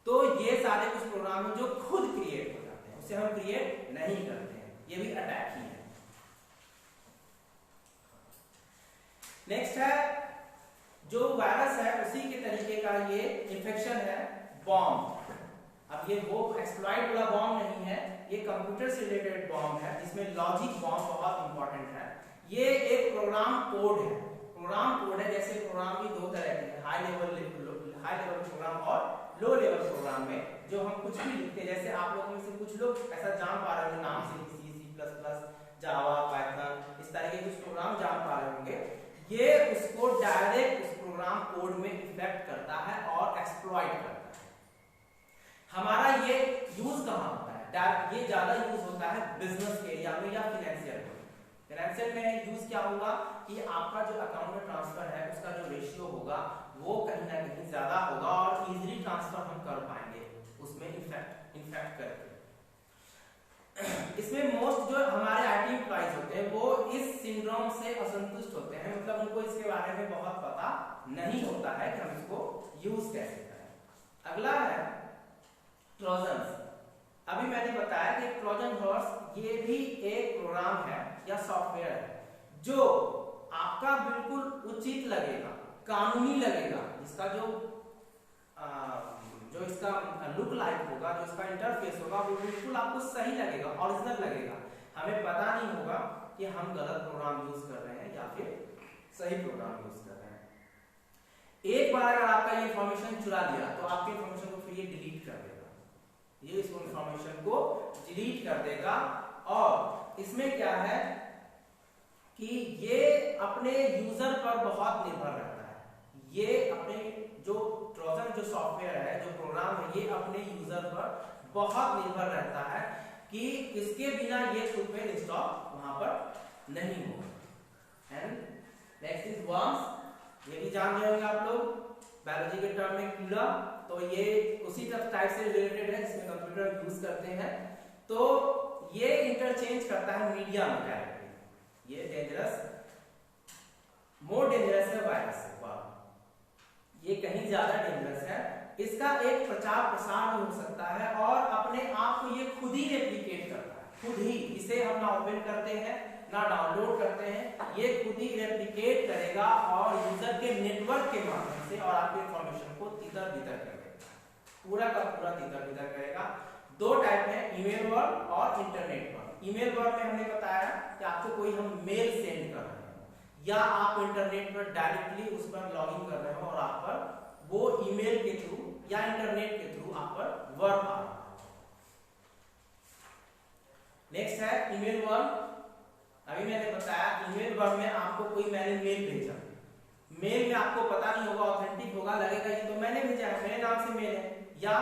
तो ये सारे कुछ प्रोग्राम हैं जो खुद क्रिएट हो जाते हैं, उसे हम क्रिएट नहीं करते हैं, ये भी अटैक ही है। नेक्स्ट है जो वायरस है उसी के तरीके का ये इन्फेक्शन है बॉम्ब। अब ये वो एक्सप्लॉइट वाला बॉम्ब नहीं है, ये कंप्यूटर से रिलेटेड बॉम्ब है जिसमें लॉजिक बॉम्ब बहुत इंपॉर्टेंट है। ये एक प्रोग्राम कोड है, प्रोग्राम कोड है। जैसे प्रोग्राम भी दो तरह के हैं, हाई लेवल प्रोग्राम और लो लेवल प्रोग्राम में जो हम कुछ भी लिखते हैं, जैसे आप लोगों में से कुछ लोग ऐसा जान पा रहे होंगे नाम से C++, जावा, पाइथन, इस तरह के कुछ प्रोग्राम जान पा रहे होंगे। ये उसको डायरेक्ट उस प्रोग्राम कोड में इफेक्ट करता है और एक्सप्लॉइट करता है। हमारा ये यूज कहाँ होता है, ये ज्यादा यूज होता है बिजनेस एरिया में या फाइनेंशियल में। फाइनेंशियल में यूज क्या होगा कि आपका जो अकाउंट में ट्रांसफर है उसका जो रेशियो होगा वो कहीं ना कहीं ज्यादा होगा और इजीली ट्रांसफर हम कर पाएंगे उसमें इफेक्ट करके। इसमें मोस्ट जो हमारे आईटी एम्प्लॉइज होते हैं वो इस सिंड्रोम से असंतुष्ट होते हैं, मतलब उनको इसके बारे में बहुत पता नहीं होता है कि हम इसको यूज कैसे करें। अगला है ट्रोजन। अभी मैंने बताया कि ट्रोजन हॉर्स ये भी एक प्रोग्राम है या सॉफ्टवेयर है जो आपका बिल्कुल उचित लगेगा, कानूनी लगेगा, इसका जो इसका लुक लाइक होगा, जो इसका इंटरफेस होगा वो बिल्कुल आपको सही लगेगा, ओरिजिनल लगेगा। हमें पता नहीं होगा कि हम गलत प्रोग्राम यूज कर रहे हैं या फिर सही प्रोग्राम यूज कर रहे हैं। एक बार अगर आपका ये इंफॉर्मेशन चुरा लिया तो आपकी इंफॉर्मेशन को फिर ये डिलीट कर देगा। ये इस इंफॉर्मेशन को डिलीट कर देगा। और इसमें क्या है कि ये अपने यूजर पर बहुत निर्भर रहता है। ये अपने जो ट्रोजन जो सॉफ्टवेयर है, जो प्रोग्राम है, ये अपने यूजर पर बहुत निर्भर रहता है कि इसके बिना ये खुद इंस्टॉल वहां पर नहीं होगा। एंड नेक्स्ट इज वर्म्स, ये भी जान रहे होंगे आप लोग बायोलॉजी के टर्म में कीड़ा, तो ये उसी टाइप से रिलेटेड है जिसमें कंप्यूटर यूज करते हैं। तो ये इंटरचेंज करता है मीडिया में डायरेक्टली। ये डेंजरस, मोर डेंजरस है वायरस से, ये कहीं ज्यादा डेंजरस है। इसका एक प्रचार प्रसार भी हो सकता है और अपने आप को ये खुद ही रेप्लिकेट करता है, खुद ही। इसे हम ना ओपन करते हैं ना डाउनलोड करते हैं, ये खुद ही रेप्लिकेट करेगा और यूजर के नेटवर्क के माध्यम से और आपकी इंफॉर्मेशन को तितर बितर कर देगा, पूरा का पूरा तितर बितर करेगा। दो टाइप है, ईमेल वर्म और इंटरनेट वर्म। ईमेल वर्म में हमने बताया कि आपको कोई हम मेल सेंड कर रहे हैं या आप इंटरनेट पर डायरेक्टली उस पर लॉगिन कर रहे हो और आप पर वो ईमेल के थ्रू या इंटरनेट के थ्रू आप पर वर्म आ रहा है। नेक्स्ट है ईमेल वर्म। अभी मैंने बताया ईमेल वर्म में आपको कोई मैंने मेल भेजा, मेल में आपको पता नहीं होगा, ऑथेंटिक होगा, लगेगा ये तो मैंने भेजा है, मेरे नाम से मेल है या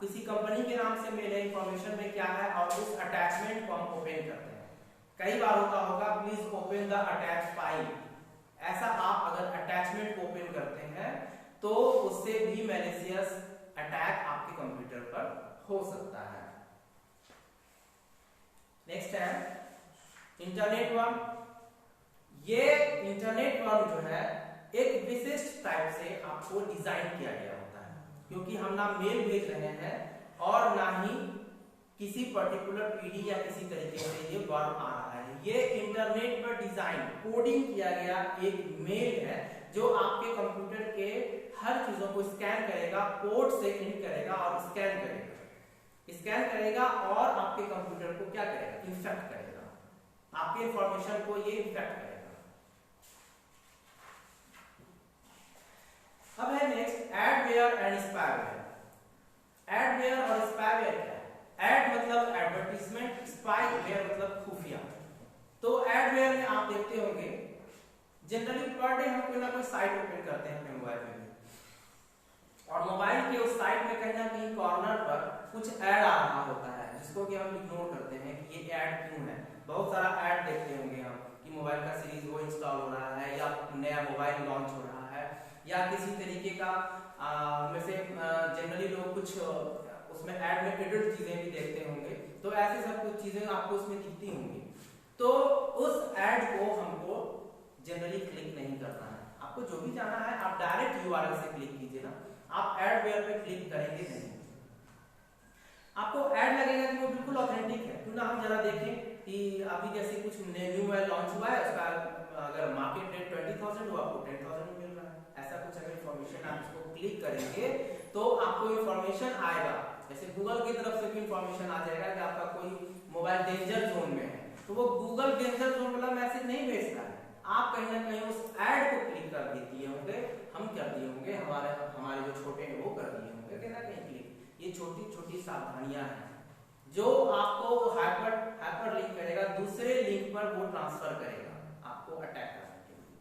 किसी कंपनी के नाम से मेल है, इंफॉर्मेशन में क्या है, और उस अटैचमेंट को हम ओपन करते हैं। कई बार होगा please open the attach file, ऐसा आप अगर अटैचमेंट को ओपन करते हैं तो उससे भी मैलिशियस अटैक आपके कंप्यूटर पर हो सकता है। नेक्स्ट है इंटरनेट वर्म। ये इंटरनेट वर्म जो है एक विशिष्ट टाइप से आपको डिजाइन किया गया होता है, क्योंकि हम ना मेल भेज रहे हैं और ना ही किसी पर्टिकुलर पीडी या किसी तरीके से ये वर्म आ रहा है। ये इंटरनेट पर डिजाइन कोडिंग किया गया एक मेल है जो आपके कंप्यूटर के हर चीजों को स्कैन करेगा, पोर्ट से इन करेगा और स्कैन करेगा और आपके कंप्यूटर को क्या करेगा, इंफेक्ट करेगा, आपके इंफॉर्मेशन को ये इंफेक्ट करेगा। अब है next adware and spyware. Adware और स्पाईवेयर क्या है? एड मतलब एडवर्टाइजमेंट, स्पाईवेयर मतलब खुफिया। तो एडवेयर में आप देखते होंगे जनरली पर डे हम कोई ना कोई साइट ओपन करते हैं अपने मोबाइल में, और मोबाइल के उस साइट में कहीं ना कहीं कॉर्नर पर कुछ ऐड आ रहा होता है जिसको कि हम इग्नोर करते हैं कि ये ऐड क्यों है। बहुत सारा ऐड देखते होंगे हम कि मोबाइल का सीरीज वो इंस्टॉल हो रहा है या नया मोबाइल लॉन्च हो रहा है या किसी तरीके का में से जनरली लोग कुछ उसमें ऐड में एडिट चीजें भी देखते होंगे, तो ऐसे सब कुछ चीजें आपको उसमें दिखती होंगी। तो उस ऐड को हमको जनरली क्लिक नहीं करना है। आपको जो भी जाना है आप डायरेक्ट यूआरएल से क्लिक कीजिए ना, आप एडवेयर पे क्लिक करेंगे नहीं। आपको ऐड लगेगा कि वो बिल्कुल ऑथेंटिक है, क्यों ना हम जरा देखें कि अभी जैसे कुछ न्यू मोबाइल लॉन्च हुआ है, उसका अगर मार्केट रेट 20,000 हो आपको 10,000 में मिल रहा है, ऐसा कुछ अगर इंफॉर्मेशन आप इसको क्लिक करेंगे तो आपको इंफॉर्मेशन आएगा। जैसे गूगल की तरफ से भी इंफॉर्मेशन आ जाएगा कि आपका कोई मोबाइल डेंजर जोन में है, तो वो गूगल डेंजर जोन वाला मैसेज नहीं भेजता है, आप कहीं ना कहीं उस ऐड को क्लिक कर दिए होंगे, हम कर दिए होंगे, हमारे जो छोटे हैं वो कर दिए होंगे कहीं ना कहीं क्लिक। ये छोटी छोटी सावधानियां हैं जो आपको हाइपर लिंक करेगा, दूसरे लिंक पर वो ट्रांसफर करेगा आपको अटैक करने के लिए।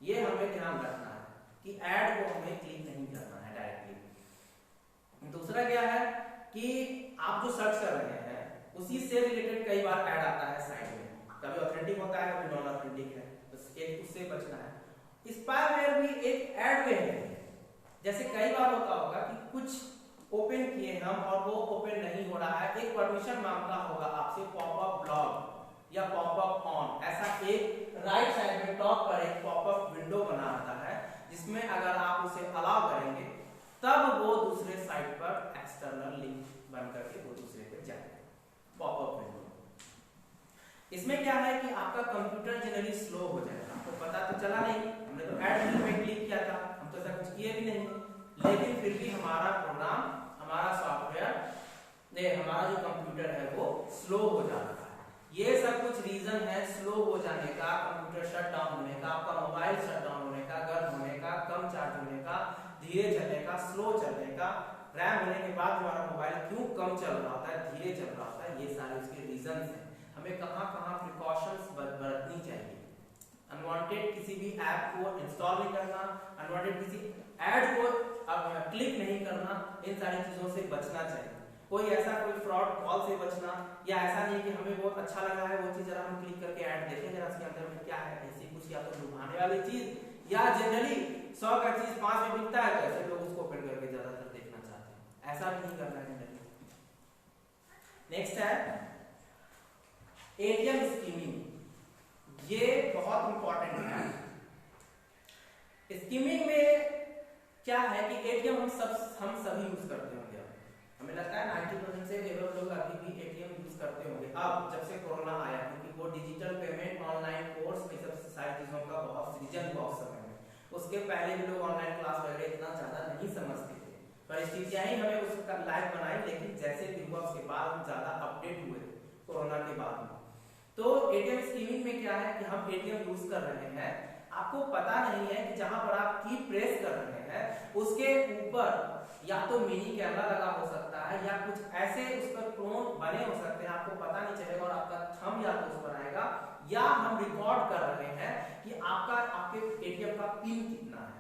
ये हमें ध्यान रखना है कि ऐड को हमें क्लिक नहीं करना है डायरेक्टली। दूसरा क्या है कि आप जो सर्च कर रहे हैं उसी से रिलेटेड कई बार ऐड आता है साइड में, कभी ऑथेंटिक होता है कभी नॉन ऑथेंटिक है, बस एक उससे बचना है। स्पाईवेयर भी एक एडवेयर है। जैसे कई बार होता होगा कि कुछ ओपन किए हम और वो ओपन नहीं हो रहा है, एक परमिशन मांगता होगा आपसे पॉपअप ब्लॉग या पॉपअप ऑन, ऐसा एक राइट साइड में टॉप पर एक पॉपअप विंडो बना रहता है जिसमें अगर आप उसे अलाउ करेंगे तब वो दूसरे साइट पर एक्सटर्नल लिंक बन करके वो दूसरे पे जाएगा, पॉपअप विंडो। इसमें क्या है कि आपका कंप्यूटर जनरली स्लो हो जाएगा, आपको पता तो चला नहीं, हमने तो ऐड में क्लिक किया था, हम तो ऐसा कुछ किए भी नहीं, लेकिन फिर भी हमारा प्रोग्राम, हमारा सॉफ्टवेयर, हमारा जो कंप्यूटर है वो स्लो हो जाता है। ये सब कुछ रीजन है स्लो हो जाने का, कंप्यूटर शट डाउन होने का, आपका मोबाइल शट डाउन होने का, गर्म होने का, कम चार्ज होने का, धीरे चलने का, स्लो चलने का, रैम होने के बाद हमारा मोबाइल क्यों कम चल रहा होता है, धीरे चल रहा होता है, ये सारे उसके रीजंस हैं। हमें कहाँ कहाँ प्रिकॉशंस बरतनी चाहिए। अनवांटेड किसी भी ऐप को इंस्टॉल नहीं करना, अनवांटेड किसी ऐड को क्लिक नहीं करना, इन सारी चीजों से बचना चाहिए। कोई ऐसा कोई फ्रॉड कॉल से बचना, या ऐसा नहीं कि हमें बहुत अच्छा लगा है वो चीज जरा हम क्लिक करके ऐड देखें जरा उसके अंदर में क्या है, ऐसी कुछ या तो लुभाने वाली चीज या जनरली 100 का चीज 5 में बिकता है तो ऐसे लोग उसको ओपन करके ज्यादातर देखना चाहते हैं, ऐसा भी नहीं करना है जनरली। नेक्स्ट है एटीएम स्कीमिंग, ये बहुत इंपॉर्टेंट है। स्कीमिंग में क्या है कि एटीएम हम सभी यूज करते होंगे, हमें लगता है 90% से केवल लोग अभी भी एटीएम यूज करते होंगे। अब जब से कोरोना आया, क्योंकि वो डिजिटल पेमेंट, ऑनलाइन कोर्स, ये सब सारी चीजों का बहुत सीजन हुआ उस समय में, उसके पहले भी लोग ऑनलाइन क्लास वगैरह इतना ज्यादा नहीं समझते थे, परिस्थितियां ही हमें उसका लाइफ बनाई। लेकिन जैसे भी हुआ उसके बाद हम ज्यादा अपडेट हुए कोरोना के बाद में। तो एटीएम स्कीमिंग में क्या है कि हम एटीएम यूज कर रहे हैं, आपको पता नहीं है कि जहां पर आप की प्रेस कर रहे हैं उसके ऊपर या तो मिनी कैमरा लगा हो सकता है या कुछ ऐसे उस पर क्लोन बने हो सकते हैं, आपको पता नहीं चलेगा और आपका थंब या तो उस पर आएगा, या हम रिकॉर्ड कर रहे हैं कि आपके एटीएम का पिन कितना है,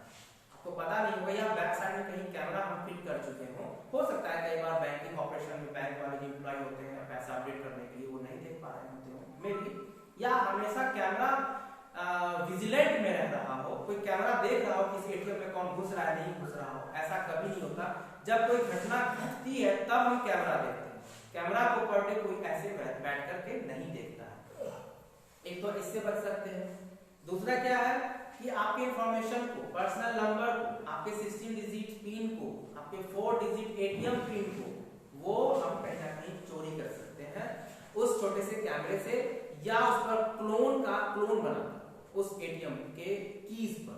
आपको पता नहीं होगा, या बैक साइड में कहीं कैमरा हम फिट कर चुके हो सकता है कई बार बैंकिंग ऑपरेशन में बैंक वाले जो एम्प्लॉय होते हैं पैसा अपडेट करने के लिए वो नहीं देख पा रहे होते हो मे बी, या हमेशा कैमरा विजिलेंट में रह रहा हो, कोई कैमरा देख रहा हो कि इस एटीएम में कौन घुस रहा है नहीं घुस रहा हो, ऐसा कभी नहीं होता। जब कोई घटना घटती है तब हम कैमरा देखते हैं, कैमरा को पर डे कोई ऐसे बैठ करके नहीं देखता है। एक तो इससे बच सकते हैं। दूसरा क्या है कि आपके इंफॉर्मेशन को, पर्सनल नंबर को, आपके 16 डिजिट पिन को, आपके 4 डिजिट एटीएम पिन को, वो हम कहीं ना कहीं चोरी कर सकते हैं उस छोटे से कैमरे से, या उस पर क्लोन बना उस एटीएम के कीज पर।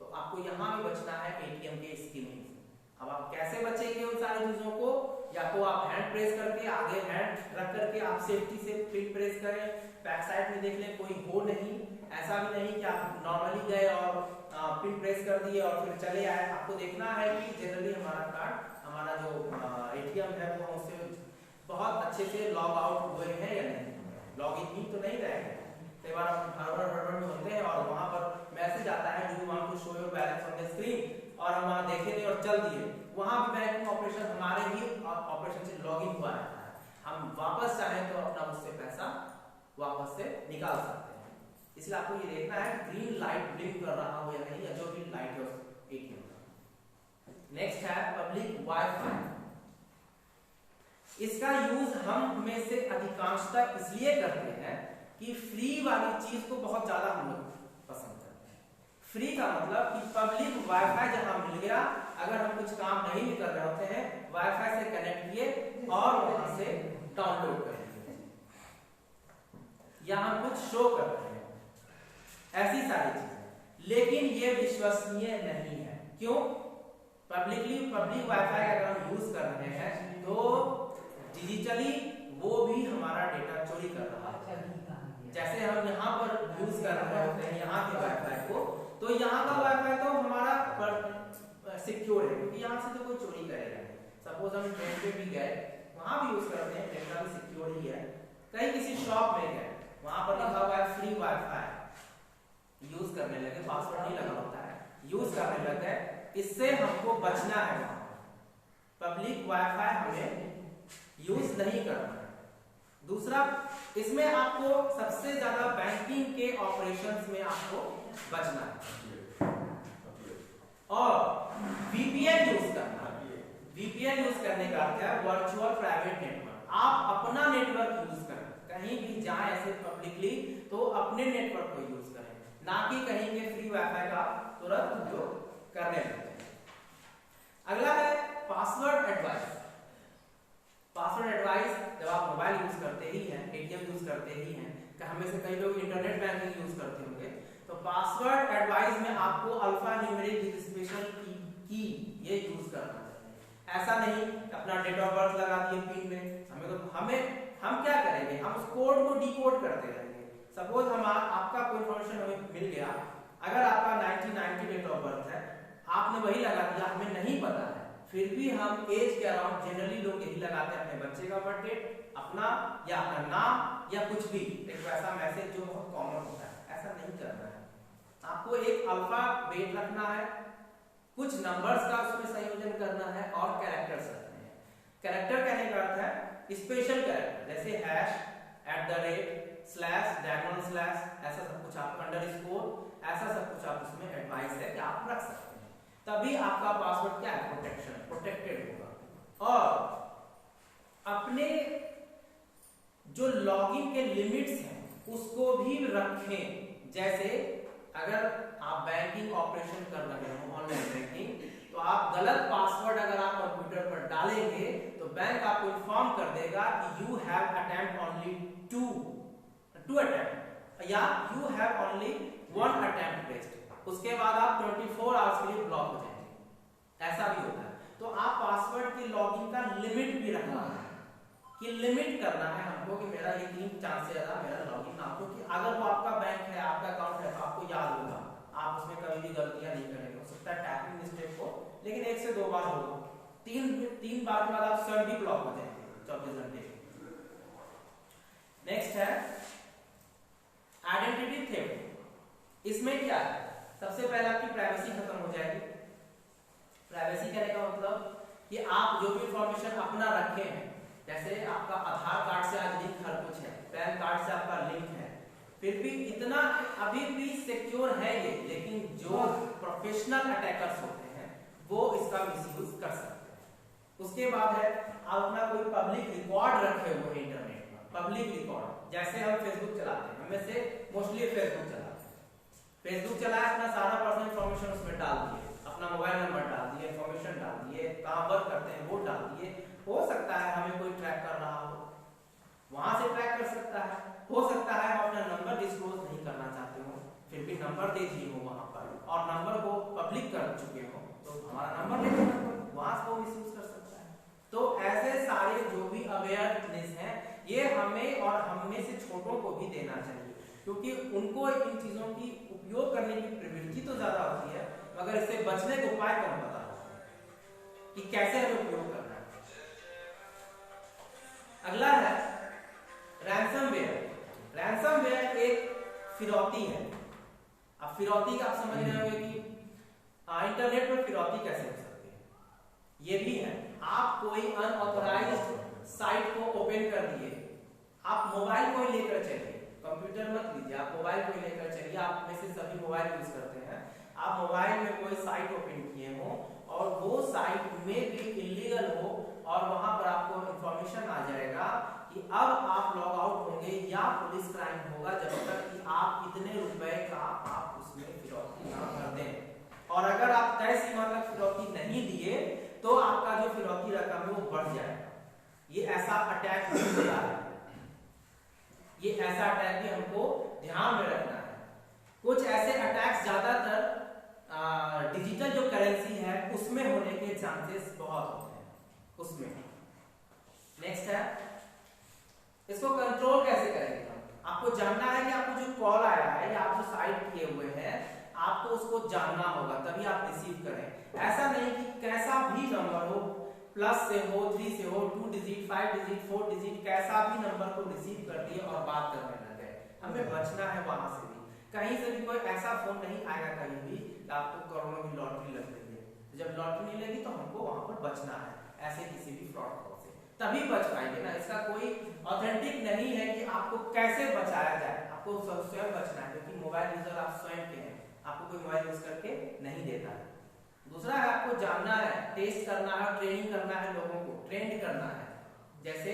तो आपको यहां भी बचना है एटीएम के स्कीमिंग से। अब आप कैसे बचेंगे उन सारी चीजों को, या तो आप हैंड प्रेस करके, आगे हैंड रख करके आप सेफ्टी से पिन प्रेस करें, बैक साइड में देख लें कोई हो नहीं, ऐसा भी नहीं कि आप नॉर्मली गए और पिन प्रेस कर दिए और फिर चले आए। आपको देखना है कि जनरली हमारा कार्ड, हमारा जो एटीएम है वो उससे बहुत अच्छे से लॉग आउट हुए हैं या नहीं, लॉग इन ही तो नहीं रहे। कई बार हम हड़बड़ में होते हैं और वहां पर मैसेज आता है do you want to show your balance on the screen, और हम वहां देखे नहीं और चल दिए, वहां भी बैंकिंग ऑपरेशन हमारे ही ऑपरेशन से लॉग इन हुआ रहता है, हम वापस चाहें तो अपना उससे पैसा वापस से निकाल सकते हैं। इसलिए आपको ये देखना है ग्रीन लाइट ब्लिंक कर रहा हो या नहीं, या जो भी लाइट है एटीएम का। नेक्स्ट है पब्लिक वाईफाई। इसका यूज हम में से अधिकांशतः इसलिए करते हैं कि फ्री वाली चीज को बहुत ज्यादा हम लोग पसंद करते हैं। फ्री का मतलब कि पब्लिक वाईफाई जहां मिल गया, अगर हम कुछ काम नहीं भी कर रहे होते हैं, वाईफाई से कनेक्ट किए और वहां से डाउनलोड कर लिए, या हम कुछ शो कर रहे हैं, ऐसी सारी चीजें। लेकिन ये विश्वसनीय नहीं है। क्यों? पब्लिक वाईफाई अगर हम यूज कर रहे हैं तो डिजिटली वो भी हमारा डेटा चोरी कर रहा है। जैसे हम यहाँ पर यूज कर रहे होते हैं यहाँ के वाईफाई को, तो यहाँ का वाईफाई तो हमारा सिक्योर है, क्योंकि यहाँ से तो कोई चोरी करेगा नहीं। सपोज हम ट्रेन पे भी गए, वहां भी यूज करते हैं, ट्रेन का भी सिक्योर ही है। कहीं किसी शॉप में गए, वहां पर लिखा हुआ है फ्री वाईफाई, यूज करने लगे, पासवर्ड नहीं लगा होता है, यूज करने लगे, इससे हमको बचना है। पब्लिक वाईफाई हमें यूज नहीं करना है। दूसरा, इसमें आपको सबसे ज्यादा बैंकिंग के ऑपरेशंस में आपको बचना है, और वीपीएन यूज करना है। वीपीएन यूज करने का अर्थ है वर्चुअल प्राइवेट नेटवर्क। आप अपना नेटवर्क यूज करें, कहीं भी जाएं ऐसे पब्लिकली तो अपने नेटवर्क को यूज करें, ना कि कहीं के फ्री वाईफाई का तुरंत उपयोग करने लगे। अगला है पासवर्ड एडवाइस। पासवर्ड एडवाइस जब आप मोबाइल यूज करते ही हैं, एटीएम यूज करते ही हैं, हमें से कई लोग इंटरनेट बैंकिंग यूज करते होंगे, तो पासवर्ड एडवाइस में आपको अल्फा न्यूमेरिक स्पेशल की ये यूज करना चाहिए। ऐसा नहीं अपना डेट ऑफ बर्थ लगा दिए पिन में, हम क्या करेंगे, हम उस कोड को डिकोड करते रहेंगे। सपोज आपका कोई इन्फॉर्मेशन हमें मिल गया, अगर आपका 1990 डेट ऑफ बर्थ है, आपने वही लगा दिया, हमें नहीं पता है, फिर भी हम एज के अराउंड जनरली लोग यही लगाते हैं, अपने बच्चे का बर्थ डेट, अपना या अपना नाम या कुछ भी एक वैसा मैसेज जो बहुत कॉमन होता है। ऐसा नहीं करना है, आपको एक अल्फाबेट रखना है, कुछ नंबर्स का उसमें संयोजन करना है और कैरेक्टर्स रखने हैं। कैरेक्टर कहने का अर्थ है स्पेशल कैरेक्टर, जैसे hash, at the rate, slash, diagonal slash, ऐसा सब कुछ आप अंडरस्कोर, ऐसा सब कुछ आप उसमें एडवाइस है कि आप रख सकते हैं, तभी आपका पासवर्ड क्या है, प्रोटेक्टेड होगा। और अपने जो लॉगिन के लिमिट्स हैं उसको भी रखें। जैसे अगर आप बैंकिंग ऑपरेशन कर रहे हो, ऑनलाइन बैंकिंग, तो आप गलत पासवर्ड अगर आप कंप्यूटर पर डालेंगे तो बैंक आपको इन्फॉर्म कर देगा कि you have attempt only two attempt या you have only one attempt based. उसके बाद आप 24 आवर्स के लिए ब्लॉक हो जाएंगे, ऐसा भी होता है। तो आप पासवर्ड की लॉगिन का लिमिट भी रखना है कि लिमिट करना है हमको कि मेरा ये 3 चांस से ज्यादा मेरा लॉगिन ना हो, क्योंकि अगर वो आपका बैंक है, आपका अकाउंट है, तो आपको याद होगा, आप उसमें कभी भी गलतियां नहीं करेंगे। हो सकता है टाइपिंग मिस्टेक हो, लेकिन 1 से 2 बार होगा, 3 बार के बाद आप स्वयं भी ब्लॉक हो जाएंगे 24 घंटे। नेक्स्ट है आइडेंटिटी थेफ्ट। इसमें क्या है, सबसे पहले आपकी प्राइवेसी खत्म हो जाएगी। प्राइवेसी कहने का मतलब कि आप जो भी इंफॉर्मेशन अपना रखे हैं, जैसे आपका आधार कार्ड से आज लिंक हर कुछ है, पैन कार्ड से आपका लिंक है, फिर भी इतना अभी भी सिक्योर है ये, लेकिन जो प्रोफेशनल अटैकर्स होते हैं वो इसका मिसयूज कर सकते हैं। उसके बाद है आप अपना कोई पब्लिक रिकॉर्ड रखे हुए इंटरनेट पर, पब्लिक रिकॉर्ड, जैसे हम फेसबुक चलाते हैं, हमें से मोस्टली फेसबुक चलाते हैं, फेसबुक चलाया, अपना सारा पर्सनल इंफॉर्मेशन उसमें डाल दिए, अपना मोबाइल नंबर डाल दिए, इंफॉर्मेशन डाल दिए, कहाँ वर्क करते हैं वो डाल दिए। हो सकता है हमें कोई ट्रैक कर रहा हो, वहां से ट्रैक कर सकता है। हो सकता है हम अपना नंबर डिस्क्लोज नहीं करना चाहते हो, फिर भी नंबर दे दिए हो वहां पर और नंबर को पब्लिक कर चुके हो, तो हमारा नंबर ले लेना, वहां से वो मिसयूज कर सकता है। तो ऐसे सारे जो भी अवेयरनेस है ये हमें और हम में से छोटों को भी देना चाहिए, क्योंकि उनको इन चीजों की उपयोग करने की प्रवृत्ति तो ज्यादा होती है, मगर इससे बचने के उपाय कौन पता कि कैसे हमें उपयोग करना है। अगला है रैंसमवेयर। रैंसमवेयर एक फिरौती है। अब फिरौती का आप समझ रहे होंगे कि इंटरनेट पर फिरौती कैसे हो सकती है। ये भी है, आप कोई अनऑथराइज्ड साइट को ओपन कर दिए, आप मोबाइल को ही लेकर चलिए, कंप्यूटर मत लीजिए, आप मोबाइल को ही लेकर चलिए, आप में से सभी मोबाइल यूज करते हैं, आप मोबाइल में कोई साइट ओपन किए हो और वो साइट में भी इलीगल हो और वहां पर आपको इंफॉर्मेशन आ जाएगा कि अब आप लॉग आउट होंगे या पुलिस क्राइम होगा जब तक कि आप इतने रुपए का आप उसमें फिरौती ना भर दें। और अगर आप तय सीमा तक फिरौती नहीं दिए तो आपका जो फिरौती रकम है वो बढ़ जाएगा। ये ऐसा अटैक होता है, ये ऐसा अटैक भी हमको ध्यान में रखना है। कुछ ऐसे अटैक्स ज्यादातर डिजिटल जो करेंसी है उसमें होने के चांसेस बहुत होते हैं उसमें। नेक्स्ट है इसको कंट्रोल कैसे करेंगे हम। आपको जानना है कि आपको जो कॉल आया है या आप जो साइट किए हुए हैं आपको उसको जानना होगा तभी आप रिसीव करें। ऐसा नहीं कि कैसा भी नंबर हो, प्लस से हो, 3 से हो, 2 डिजिट, 5 डिजिट, 4 डिजिट, कैसा भी नंबर को रिसीव कर दिए और बात करने लगे। हमें बचना है वहां से भी। कहीं से भी कोई ऐसा फोन नहीं आएगा कहीं भी आपको करोड़ों की लॉटरी लग रही है, जब लॉटरी नहीं लगी तो हमको वहां पर बचना है ऐसे किसी भी फ्रॉड कॉल से, तभी बच पाएंगे ना। इसका कोई ऑथेंटिक नहीं है कि आपको कैसे बचाया जाए, आपको स्वयं बचना है, क्योंकि मोबाइल यूजर आप स्वयं के हैं, आपको कोई मोबाइल यूज करके नहीं देता है। दूसरा है आपको जानना है, टेस्ट करना है, ट्रेनिंग करना है, लोगों को ट्रेंड करना है। जैसे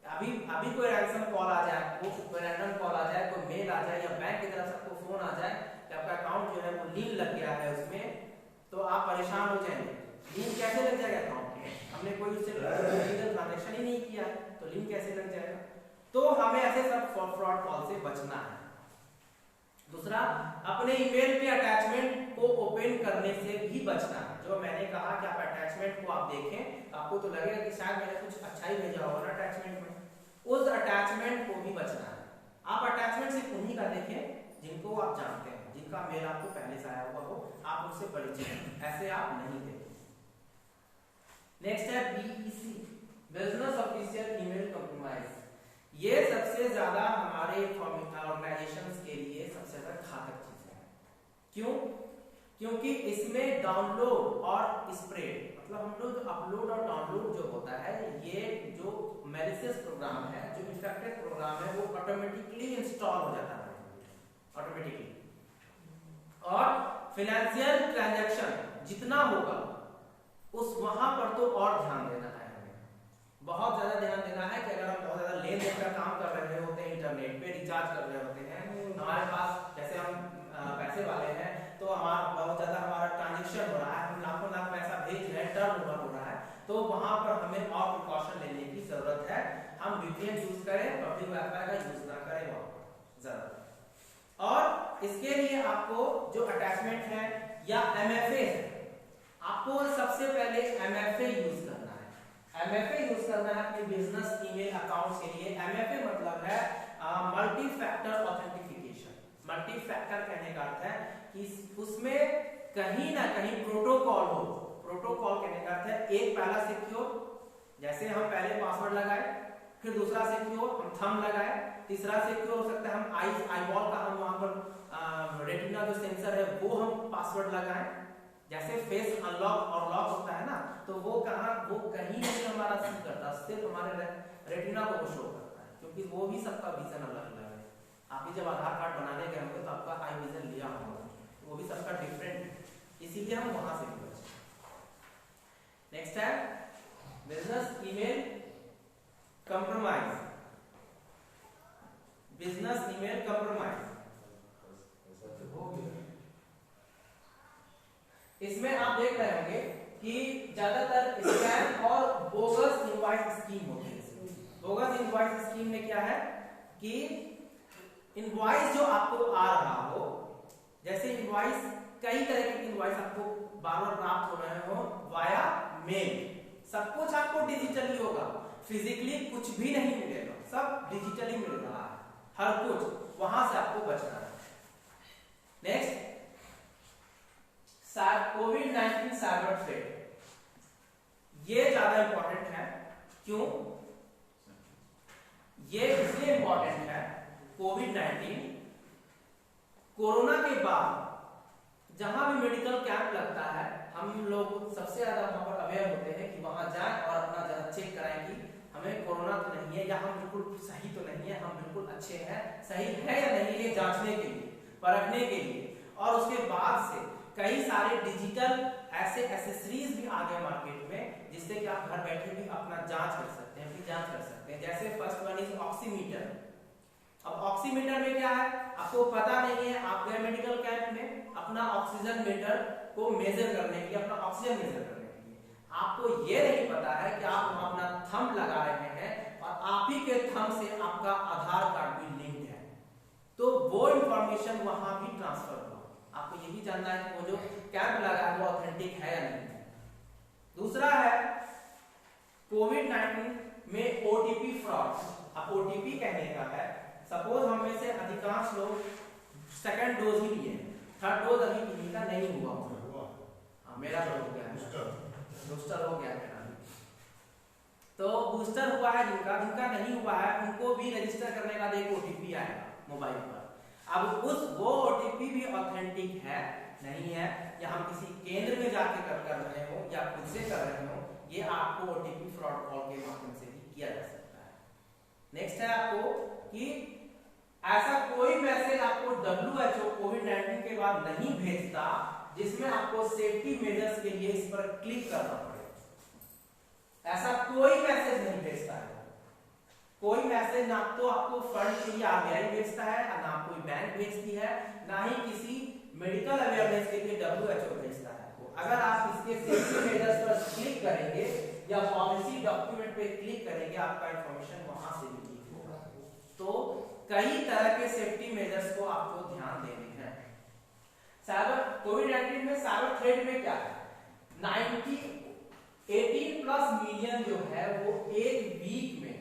अभी कोई रैंसम कॉल आ जाए, कोई रैंडम कॉल आ जाए, कोई मेल आ जाए या बैंक की तरफ से आपको फोन आ जाए कि आपका अकाउंट जो है वो लिंक लग गया है उसमें, तो आप परेशान हो जाएंगे। लिंक कैसे लग जाएगा अकाउंट में, हमने कोई उससे ट्रांजैक्शन ही नहीं किया है तो लिंक कैसे लग जाएगा। तो हमें ऐसे सब फ्रॉड कॉल से बचना है। दूसरा, अपने ईमेल पे अटैचमेंट को ओपन करने से भी बचना है। जो मैंने कहा कि आप अटैचमेंट को आप देखें, आपको तो लगेगा कि शायद मैंने कुछ अच्छा ही भेजा होगा ना अटैचमेंट में, उस अटैचमेंट को भी बचना है। आप अटैचमेंट सिर्फ उन्हीं का देखें जिनको आप जानते हैं, जिनका मेल आपको पहले से आया हुआ हो, आप उससे परिचित हैं, ऐसे आप नहीं देखें। नेक्स्ट है BEC, business official email compromise. ये सबसे ज्यादा हमारे ऑर्गेनाइजेशंस के लिए सबसे ज्यादा घातक चीज है। क्यों? क्योंकि इसमें डाउनलोड और स्प्रेड, मतलब हम लोग अपलोड और डाउनलोड जो होता है, ये जो मैलिशियस प्रोग्राम है, जो इन्फेक्टेड प्रोग्राम है, वो ऑटोमेटिकली इंस्टॉल हो जाता है ऑटोमेटिकली। और फाइनेंशियल ट्रांजैक्शन जितना होगा उस वहां पर तो और ध्यान देना है, हमें बहुत ज्यादा ध्यान देना है कि अगर हम बहुत ज्यादा लेन देन का काम कर रहे होते हैं, इंटरनेट पे रिचार्ज कर रहे होते हैं, हमारे पास जैसे हम पैसे वाले हैं तो हमारा बहुत ज्यादा हमारा ट्रांजैक्शन हो रहा है, हम लाखों लाख पैसा भेज रहे हैं, टर्न ओवर हो रहा है, तो वहां पर हमें और प्रिकॉशन लेने की जरूरत है। हम VPN यूज करें, पब्लिक वाईफाई का यूज ना करें वहां जरूरत। और इसके लिए आपको जो अटैचमेंट है या MFA है, आपको सबसे पहले MFA यूज करना है। MFA यूज करना है अपने बिजनेस ईमेल अकाउंट के लिए। MFA मतलब है multi factor authentication. Multi factor कहने का अर्थ है कि उसमें कहीं ना कहीं प्रोटोकॉल हो। प्रोटोकॉल कहने का अर्थ है एक पहला सिक्योर, जैसे हम पहले पासवर्ड लगाए, फिर दूसरा सिक्योर हम थंब लगाए, तीसरा सिक्योर हो सकता है हम आईबॉल का हम वहां पर रेटिना जो सेंसर है वो हम पासवर्ड लगाएं। जैसे फेस अनलॉक और लॉक होता है ना, तो वो कहीं नहीं हमारा सी करता, सिर्फ हमारे रेटिना को शो करता है, क्योंकि वो भी सबका विजन अलग अलग है। आप भी जब आधार कार्ड बनाने गए होंगे तो आपका आई विजन लिया होगा, वो भी सबका डिफरेंट है, इसीलिए हम वहां से भी बचे। नेक्स्ट है business email compromise. Business email compromise, इसमें आप देख रहे होंगे कि ज्यादातर स्कैम और बोगस इनवॉइस स्कीम होती है। बोगस इनवॉइस स्कीम में क्या है कि इनवॉइस जो आपको आ रहा हो, जैसे इनवॉइस कई तरह के इनवॉइस आपको बार बार प्राप्त हो रहे हो वाया मेल, सब कुछ आपको डिजिटली होगा, फिजिकली कुछ भी नहीं मिलेगा, सब डिजिटली मिल रहा है हर कुछ, वहां से आपको बचना है। नेक्स्ट कोविड-19 साइबर थ्रेट, ये ज्यादा इंपॉर्टेंट है। क्यों? ये इसलिए इंपॉर्टेंट है, कोविड-19 कोरोना के बाद जहां भी मेडिकल कैंप लगता है, हम लोग सबसे ज्यादा वहां पर अवेयर होते हैं कि वहां जाएं और अपना जरा चेक कराएं कि हमें कोरोना तो नहीं है, या हम बिल्कुल सही तो नहीं है, हम बिल्कुल अच्छे हैं, सही है या नहीं, ये जांचने के लिए, परखने के लिए। और उसके बाद से कई सारे डिजिटल ऐसे एसेसरीज भी आ गए मार्केट में, जिससे कि आप घर बैठे भी अपना जांच कर सकते हैं, अपनी जांच कर सकते हैं। जैसे फर्स्ट वन इज ऑक्सीमीटर। अब ऑक्सीमीटर में क्या है, आपको पता नहीं है, आप गए मेडिकल कैंप में अपना ऑक्सीजन मीटर को मेजर करने के लिए, अपना ऑक्सीजन मेजर करने के लिए, आपको ये नहीं पता है कि आप वहां अपना थंब लगा रहे हैं और आप ही के थंब से आपका आधार कार्ड भी लिंक्ड है, तो वो इंफॉर्मेशन वहां भी ट्रांसफर हुआ। आपको यही जानना है कि वो जो कैंप लगा है वो ऑथेंटिक है या नहीं। दूसरा है कोविड-19 में OTP फ्रॉड। अब OTP कहने का है, सपोज हम में से अधिकांश लोग सेकंड डोज ही लिए, थर्ड डोज अभी किसी का नहीं हुआ। मेरा तो हो गया है, बूस्टर हो गया मेरा, तो बूस्टर हुआ है जिनका नहीं हुआ है उनको भी रजिस्टर करने का एक OTP आएगा मोबाइल पर। अब वो OTP भी ऑथेंटिक है नहीं है, या हम किसी केंद्र में जाके कर रहे हो या खुद से कर रहे हो, ये आपको OTP फ्रॉड कॉल के माध्यम से भी किया जा सकता है। नेक्स्ट है आपको कि ऐसा कोई मैसेज आपको WHO कोविड-19 के बाद नहीं भेजता जिसमें आपको सेफ्टी मेजर्स के लिए इस पर क्लिक करना पड़े। ऐसा कोई मैसेज नहीं भेजता है। कोई मैसेज ना तो आपको फंड के लिए RBI भेजता है, ना कोई बैंक भेजती है, ना ही किसी मेडिकल अवेयरनेस के लिए WHO भेजता है। अगर आप इसके सेफ्टी मेजर्स पर क्लिक करेंगे या पॉलिसी डॉक्यूमेंट पे क्लिक करेंगे, आपका इंफॉर्मेशन वहां से भी लीक होगा। तो कई तरह के सेफ्टी मेजर्स को आपको ध्यान देने हैं। साइबर कोविड-19 में साइबर थ्रेट में क्या है, 18+ मिलियन जो है वो एक वीक में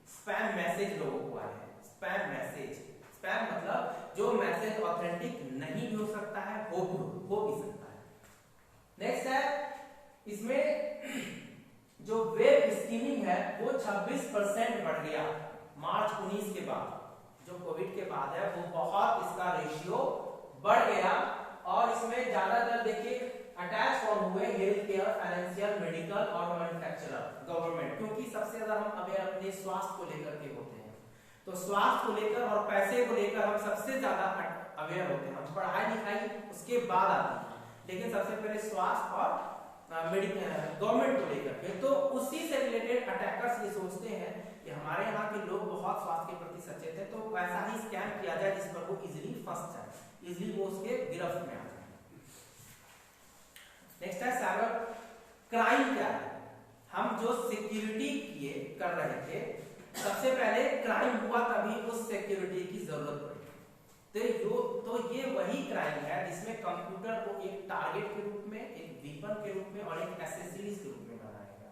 स्पैम मैसेज लोगों को आए हैं। स्पैम मैसेज, स्पैम मतलब जो मैसेज ऑथेंटिक नहीं भी हो सकता है, हो भी सकता है। नेक्स्ट है इसमें जो वेब स्किमिंग है वो 26% बढ़ गया मार्च 19 के बाद। जो कोविड के बाद है वो बहुत इसका रेशियो बढ़ गया और इसमें ज्यादातर देखिए अटैच कौन हुए, हेल्थ केयर, फाइनेंशियल, मेडिकल और मैन्युफैक्चरर, गवर्नमेंट, क्योंकि सबसे ज्यादा हम अवेयर अपने स्वास्थ्य को लेकर के होते हैं। तो स्वास्थ्य को लेकर और पैसे को लेकर हम सबसे ज्यादा अवेयर होते हैं। हम पढ़ाई लिखाई उसके बाद आती है, लेकिन सबसे पहले स्वास्थ्य और गवर्नमेंट को लेकर के। तो उसी से रिलेटेड अटैकर्स ये सोचते हैं कि हमारे यहाँ के लोग बहुत स्वास्थ्य के प्रति सचेत है, तो वैसा ही स्कैम किया जाए जिस पर वो इजीली फंस जाए, इजीली वो उसके गिरफ्त में आ जाए। नेक्स्ट है साइबर क्राइम। क्या है? हम जो सिक्योरिटी किए कर रहे थे, सबसे पहले क्राइम हुआ तभी उस सिक्योरिटी की जरूरत पड़ी। तो ये वही क्राइम है जिसमें कंप्यूटर को एक टारगेट के रूप में, एक वीपन के रूप में और एक एक्सेसरीज के रूप में बनाया गया।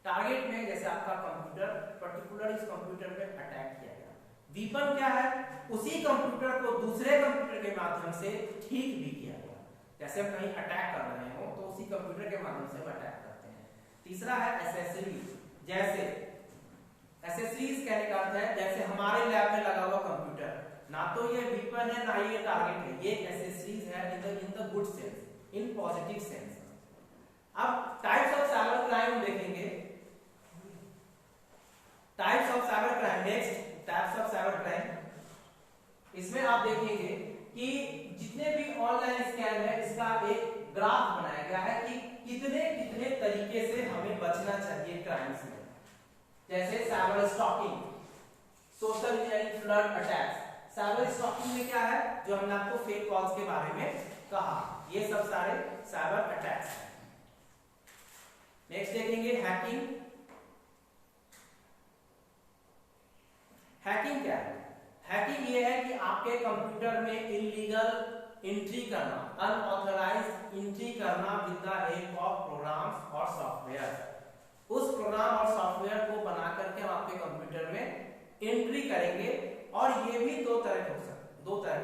टारगेट में जैसे आपका कंप्यूटर, पर्टिकुलर इस कंप्यूटर पे अटैक किया गया। वीपन क्या है? उसी कंप्यूटर को दूसरे कंप्यूटर के माध्यम से ठीक भी किया गया। जैसे हम कहीं अटैक कर रहे हो तो उसी कंप्यूटर के माध्यम से हम अटैक करते हैं। तीसरा है एक्सेसरीज। जैसे एक्सेसरीज कहने का अर्थ है जैसे हमारे लैब में लगा हुआ कंप्यूटर, ना तो ये वीपन है ना ये टारगेट है, ये एक्सेसरीज है in the good sense, in positive sense. अब टाइप्स ऑफ साइबर क्राइम देखेंगे। Types of cyber crime, next types of cyber crime. इसमें आप देखेंगे कि जितने भी ऑनलाइन स्कैम है इसका एक ग्राफ बनाया गया है कि कितने कितने तरीके से हमें बचना चाहिए क्राइम्स में। जैसे cyber stalking, social engineering, flood attacks. Cyber stalking में क्या है? जो हमने आपको फेक कॉल्स के बारे में कहा, ये सब सारे साइबर अटैक्स हैं। नेक्स्ट देखेंगे हैकिंग। हैकिंग क्या है? हैकिंग ये है कि आपके कंप्यूटर में इलीगल एंट्री करना, अनऑथराइज्ड एंट्री करना with the help of programs और सॉफ्टवेयर। उस प्रोग्राम और सॉफ्टवेयर को बना करके हम आपके कंप्यूटर में एंट्री करेंगे और ये भी दो तरह का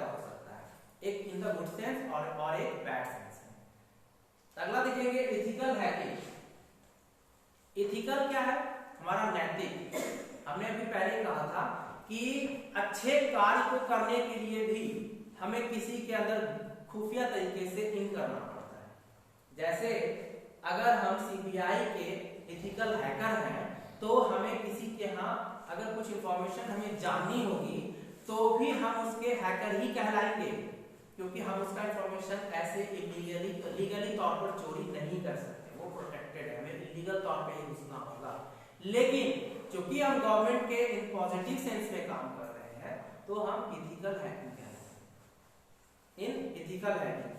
हो सकता है, एक इन द गुड सेंस और एक बैड सेंस में। अगला देखेंगे एथिकल हैकिंग। एथिकल क्या है? हमारा नैतिक। हमने अभी पहले कहा था कि अच्छे कार्य को करने के लिए भी हमें किसी के अंदर खुफिया तरीके से इन करना पड़ता है। जैसे अगर हम सीबीआई के एथिकल हैकर हैं तो हमें किसी के यहाँ अगर कुछ इंफॉर्मेशन हमें जाननी होगी तो भी हम उसके हैकर ही कहलाएंगे, क्योंकि हम उसका इंफॉर्मेशन ऐसे लीगली तौर पर चोरी नहीं कर सकते, वो प्रोटेक्टेड है, हमें इलीगल तौर पे ही घुसना होगा। लेकिन क्योंक't हम गवर्नमेंट के इन पॉजिटिव सेंस में काम कर रहे हैं तो हम एथिकल हैकिंग कहते हैं, इन एथिकल हैकिंग।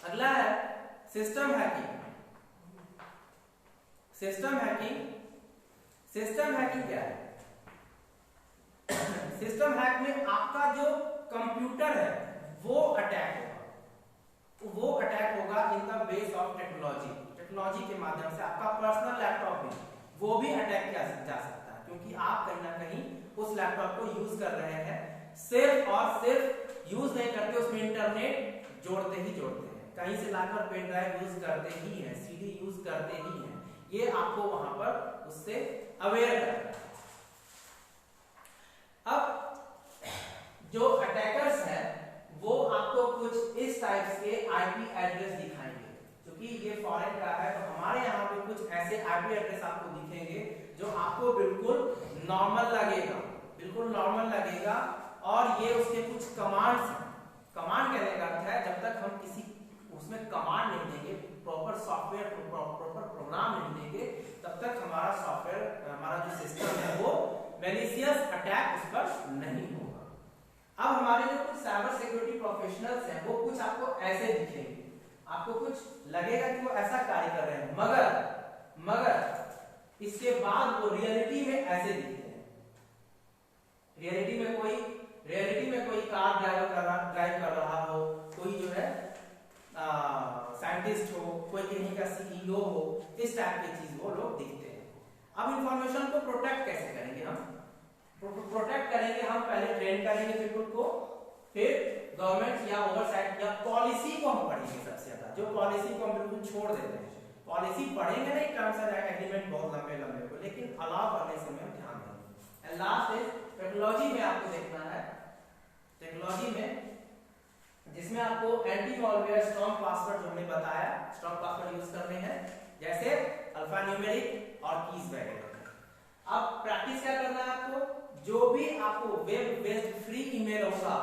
अगला है सिस्टम हैकिंग। सिस्टम हैकिंग क्या है? सिस्टम हैक में आपका जो कंप्यूटर है वो अटैक होगा in the base of technology के माध्यम से। आपका पर्सनल लैपटॉप भी, वो भी अटैक किया जा सकता है, क्योंकि आप कहीं ना कहीं उस लैपटॉप को यूज कर रहे हैं, सिर्फ और सिर्फ यूज नहीं करते, उसमें इंटरनेट जोड़ते हैं, कहीं से लाकर पेन ड्राइव यूज करते ही हैं, सीडी यूज करते ही हैं। ये आपको वहां पर उससे अवेयर करता है। अब जो अटैकर्स हैं वो आपको कुछ इस टाइप के आईपी एड्रेस दिखाएंगे, क्योंकि ये फॉरेन का है तो हमारे यहाँ पे कुछ ऐसे आईपी एड्रेस आपको दिखेंगे जो आपको बिल्कुल नॉर्मल लगेगा और ये उसके कुछ कमांड्स हैं। कमांड कहने का अर्थ है जब तक हम किसी उसमें कमांड नहीं देंगे, प्रॉपर सॉफ्टवेयर, प्रॉपर प्रोग्राम नहीं देंगे, तब तक हमारा सॉफ्टवेयर, हमारा जो सिस्टम है वो मैलिशियस अटैक उस पर नहीं होगा। अब हमारे जो कुछ साइबर सिक्योरिटी प्रोफेशनल्स हैं वो कुछ आपको ऐसे दिखेंगे, आपको कुछ लगेगा कि वो ऐसा कार्य कर रहे हैं, मगर इसके बाद वो रियलिटी में ऐसे दिखते हैं। रियलिटी में कोई कार ड्राइव कर रहा हो, कोई जो है साइंटिस्ट हो, कोई कहीं का सीईओ हो, इस टाइप की चीज वो लोग दिखते हैं। अब इंफॉर्मेशन को प्रोटेक्ट कैसे करेंगे? हम पहले ट्रेन करेंगे पीपल को, फिर गवर्नमेंट या ओवरसाइट या पॉलिसी को हम पढ़ेंगे सबसे ज्यादा। जो पॉलिसी को हम बिल्कुल छोड़ देते हैं, पॉलिसी पढ़ेंगे नहीं टर्म्स एंड एग्रीमेंट बहुत लंबे लंबे को, लेकिन अलाउ करने समय हम ध्यान देंगे। एंड लास्ट इज टेक्नोलॉजी में आपको देखना है, टेक्नोलॉजी में जिसमें आपको एंटी मॉलवेयर स्ट्रॉन्ग पासवर्ड जो हमने बताया स्ट्रॉन्ग पासवर्ड यूज करने हैं, जैसे अल्फा न्यूमेरिक और कीज वगैरह। अब प्रैक्टिस क्या करना है आपको, जो भी आपको वेब बेस्ड फ्री ईमेल होगा,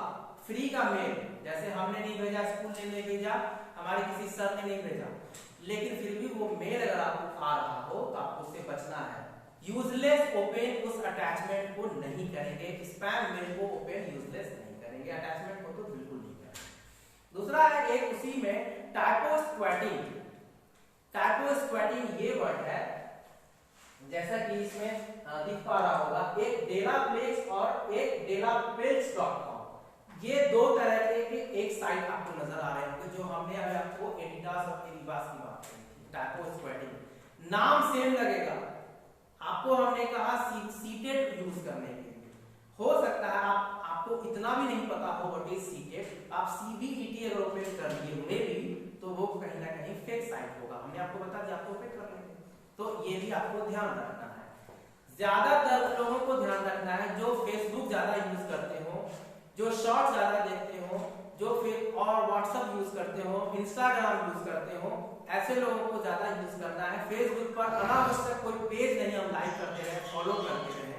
फ्री का मेल, जैसे हमने नहीं भेजा, स्कूल ने नहीं भेजा, हमारे किसी सर ने नहीं भेजा, लेकिन फिर भी वो मेल अगर आपको आ रहा हो तो आपको उससे बचना है। यूजलेस ओपन उस अटैचमेंट को नहीं करेंगे, स्पैम मेल को ओपन यूजलेस नहीं करेंगे, अटैचमेंट को तो बिल्कुल नहीं करेंगे। दूसरा है एक उसी में टाइपो स्क्वैटिंग। टाइपो स्क्वैटिंग ये वर्ड है, जैसा कि इसमें दिख पा रहा होगा, एक डेलाप्लेक्स और एक डेलापेल्स.com, ये दो तरह के एक साइट आपको नजर आ रहे होंगे, जो हमने अभी आपको एडिडास और एडिबास की बात की। टाइपो स्क्वैटिंग नाम सेम लगेगा, आपको हमने कहा सीटेड यूज करने के लिए, हो सकता है आपको इतना भी नहीं पता हो व्हाट इज सीटेड, आप सीबीईटी अगर ओपन कर लिए हुए भी तो वो कहीं ना कहीं फेक साइट होगा, हमने आपको बता दिया, आपको ओपन कर लेंगे। तो ये भी आपको ध्यान रखना है। ज्यादातर लोगों को ध्यान रखना है जो फेसबुक ज्यादा यूज करते हो, जो शॉर्ट्स ज्यादा देखते हो, जो फिर और व्हाट्सएप यूज करते हो, इंस्टाग्राम यूज करते हो, ऐसे लोगों को ज्यादा यूज करना है। फेसबुक पर अनावश्यक कोई पेज नहीं हम लाइक करते रहे, फॉलो करते रहे,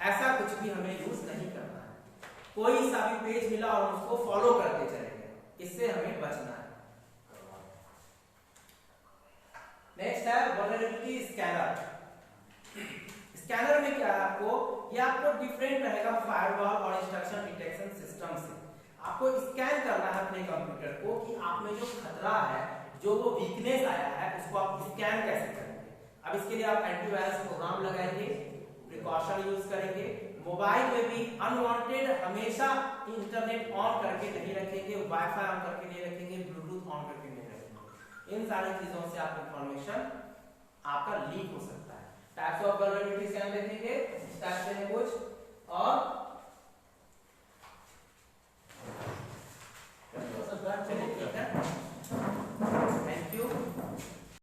ऐसा कुछ भी हमें यूज नहीं करना है। कोई सा भी पेज मिला और उसको फॉलो करते चलेंगे, इससे हमें बचना है। नेक्स्ट है वल्नरेबिलिटी स्कैनर। स्कैनर में क्या है आपको, ये आपको डिफरेंट रहेगा फायरवॉल और इंस्ट्रक्शन डिटेक्शन सिस्टम से। आपको स्कैन करना है अपने कंप्यूटर को कि आप में जो खतरा है, जो वो वीकनेस आया है, उसको आप स्कैन कैसे करेंगे। अब इसके लिए आप एंटीवायरस प्रोग्राम लगाएंगे, प्रिकॉशन यूज करेंगे, मोबाइल में भी अनवांटेड हमेशा इंटरनेट ऑन करके नहीं रखेंगे, वाईफाई ऑन करके नहीं रखेंगे, ब्लूटूथ ऑन करके नहीं रखेंगे। इन सारी चीजों से आप इंफॉर्मेशन आपका लीक हो सकता है। टाइप्स ऑफ वल्नरेबिलिटी स्कैन देखेंगे, स्टैक में कुछ और